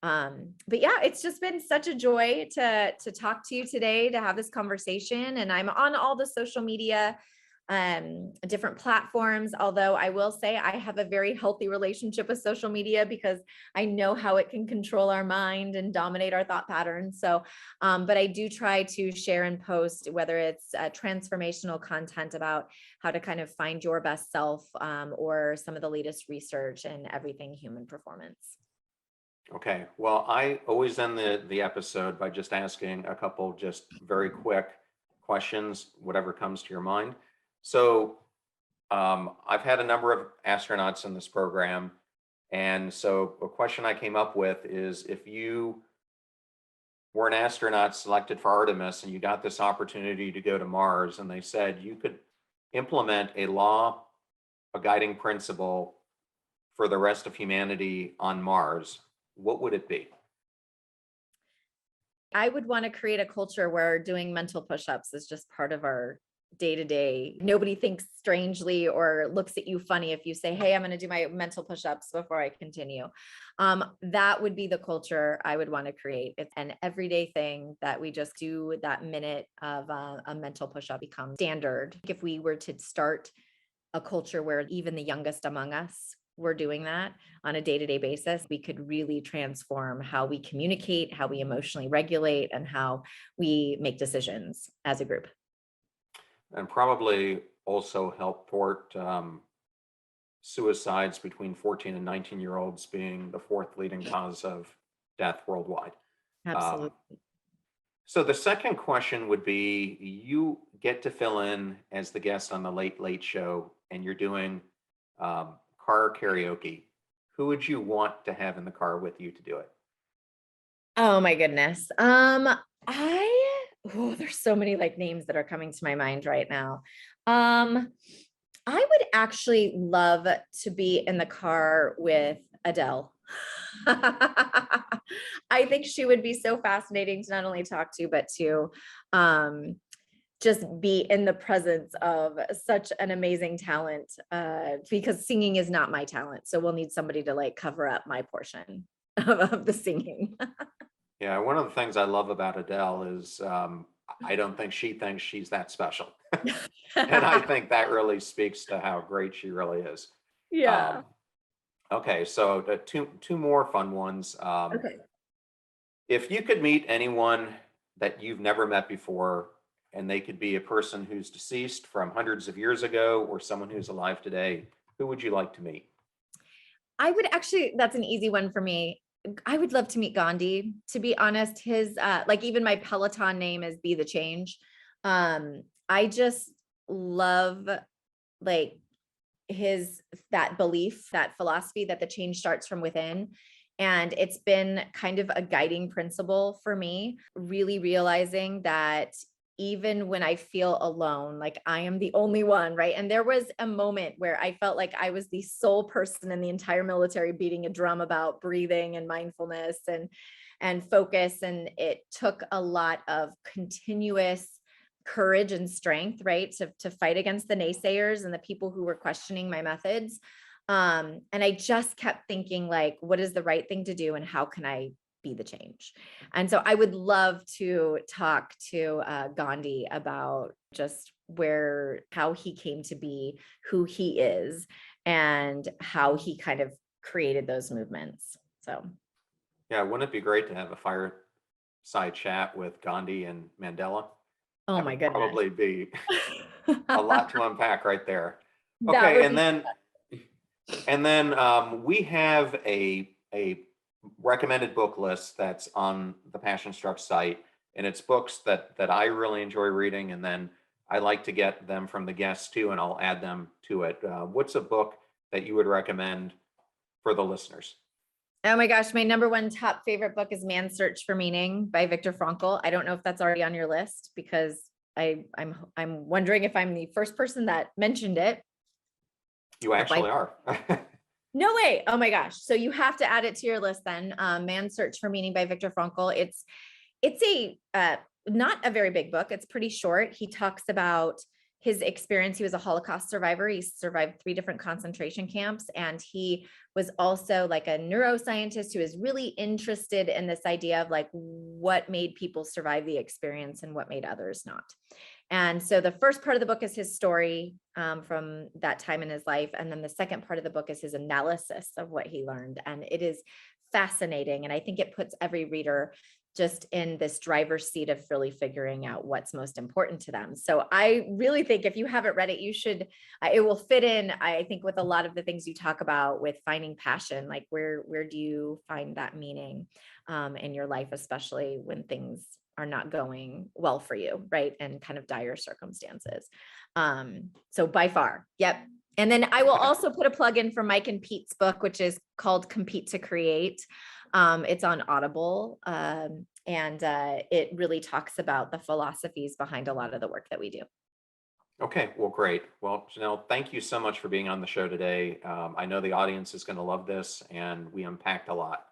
But yeah, it's just been such a joy to talk to you today, to have this conversation. And I'm on all the social media different platforms. Although I will say I have a very healthy relationship with social media because I know how it can control our mind and dominate our thought patterns. So, but I do try to share and post, whether it's transformational content about how to kind of find your best self, or some of the latest research and everything human performance. Okay. Well, I always end the episode by just asking a couple just very quick questions, whatever comes to your mind. So I've had a number of astronauts in this program. And so a question I came up with is, if you were an astronaut selected for Artemis and you got this opportunity to go to Mars, and they said you could implement a law, a guiding principle for the rest of humanity on Mars, what would it be? I would want to create a culture where doing mental push-ups is just part of our day-to-day. Nobody thinks strangely or looks at you funny if you say, hey, I'm going to do my mental push-ups before I continue. That would be the culture I would want to create. It's an everyday thing that we just do. That minute of a mental push-up becomes standard. If we were to start a culture where even the youngest among us were doing that on a day-to-day basis, we could really transform how we communicate, how we emotionally regulate, and how we make decisions as a group. And probably also help thwart suicides between 14 and 19-year-olds being the fourth leading cause of death worldwide. Absolutely. So the second question would be, you get to fill in as the guest on the Late Late Show, and you're doing car karaoke. Who would you want to have in the car with you to do it? Oh my goodness. There's so many like names that are coming to my mind right now. I would actually love to be in the car with Adele. I think she would be so fascinating to not only talk to, but to just be in the presence of such an amazing talent, because singing is not my talent. So we'll need somebody to like cover up my portion of the singing. Yeah, one of the things I love about Adele is I don't think she thinks she's that special. And I think that really speaks to how great she really is. Yeah. Okay, so the two more fun ones. Okay. If you could meet anyone that you've never met before, and they could be a person who's deceased from hundreds of years ago or someone who's alive today, who would you like to meet? I would actually, that's an easy one for me. I would love to meet Gandhi, to be honest. His like even my Peloton name is Be the Change. I just love like that belief, that philosophy that the change starts from within. And it's been kind of a guiding principle for me, really realizing that even when I feel alone, like I am the only one, right? And there was a moment where I felt like I was the sole person in the entire military beating a drum about breathing and mindfulness and focus. And it took a lot of continuous courage and strength, right? To fight against the naysayers and the people who were questioning my methods. And I just kept thinking like, what is the right thing to do? And how can I be the change? And so I would love to talk to Gandhi about just how he came to be who he is and how he kind of created those movements. So. Yeah, wouldn't it be great to have a fireside chat with Gandhi and Mandela? Oh That my would goodness. probably be a lot to unpack right there. That Okay, would and be then we have a recommended book list that's on the Passion Struck site, and it's books that I really enjoy reading, and then I like to get them from the guests too, and I'll add them to it. What's a book that you would recommend for the listeners? Oh my gosh, my number one top favorite book is Man's Search for Meaning by Viktor Frankl. I don't know if that's already on your list because I'm wondering if I'm the first person that mentioned it. You actually are. No way. Oh my gosh. So you have to add it to your list then. Man's Search for Meaning by Viktor Frankl. It's a not a very big book. It's pretty short. He talks about his experience. He was a Holocaust survivor. He survived 3 different concentration camps. And he was also like a neuroscientist who is really interested in this idea of like what made people survive the experience and what made others not. And so the first part of the book is his story from that time in his life. And then the second part of the book is his analysis of what he learned. And it is fascinating. And I think it puts every reader just in this driver's seat of really figuring out what's most important to them. So I really think if you haven't read it, you should. It will fit in, I think, with a lot of the things you talk about with finding passion. Like where do you find that meaning in your life, especially when things are not going well for you, right? And kind of dire circumstances. So by far, yep. And then I will also put a plug in for Mike and Pete's book, which is called Compete to Create. It's on Audible. And it really talks about the philosophies behind a lot of the work that we do. Okay, well, great. Well, Jannell, thank you so much for being on the show today. I know the audience is going to love this, and we unpacked a lot.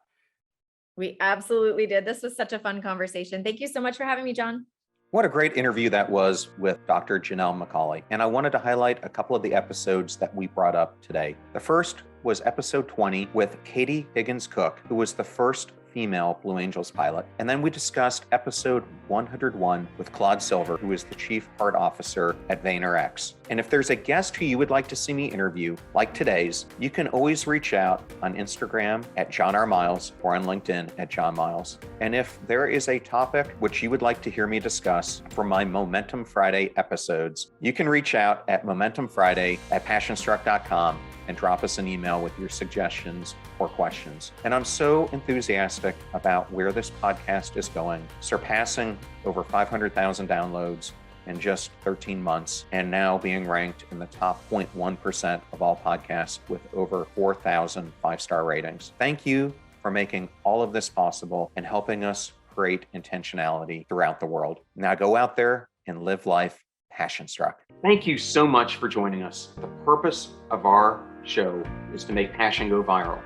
We absolutely did. This was such a fun conversation. Thank you so much for having me, John. What a great interview that was with Dr. Jannell MacAulay. And I wanted to highlight a couple of the episodes that we brought up today. The first was episode 20 with Katie Higgins Cook, who was the first female Blue Angels pilot. And then we discussed episode 101 with Claude Silver, who is the Chief Heart Officer at VaynerX. And if there's a guest who you would like to see me interview, like today's, you can always reach out on Instagram at John R. Miles or on LinkedIn at John Miles. And if there is a topic which you would like to hear me discuss for my Momentum Friday episodes, you can reach out at momentumfriday@passionstruck.com and drop us an email with your suggestions or questions. And I'm so enthusiastic about where this podcast is going, surpassing over 500,000 downloads in just 13 months, and now being ranked in the top 0.1% of all podcasts with over 4,000 5-star ratings. Thank you for making all of this possible and helping us create intentionality throughout the world. Now go out there and live life passion struck. Thank you so much for joining us. The purpose of our show is to make passion go viral.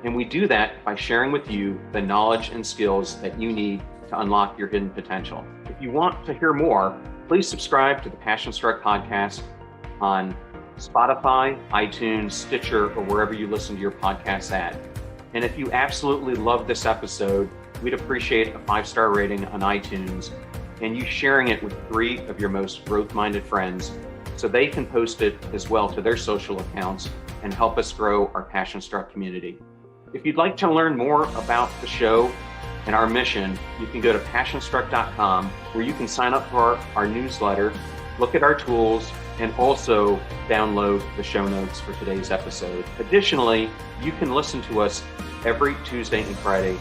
And we do that by sharing with you the knowledge and skills that you need to unlock your hidden potential. If you want to hear more, please subscribe to the Passion Struck podcast on Spotify, iTunes, Stitcher, or wherever you listen to your podcasts at. And if you absolutely love this episode, we'd appreciate a 5-star rating on iTunes and you sharing it with 3 of your most growth-minded friends so they can post it as well to their social accounts and help us grow our Passion Struck community. If you'd like to learn more about the show and our mission, you can go to passionstruck.com where you can sign up for our newsletter, look at our tools, and also download the show notes for today's episode. Additionally, you can listen to us every Tuesday and Friday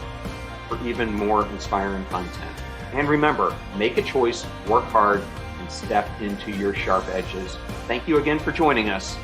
for even more inspiring content. And remember, make a choice, work hard, and step into your sharp edges. Thank you again for joining us.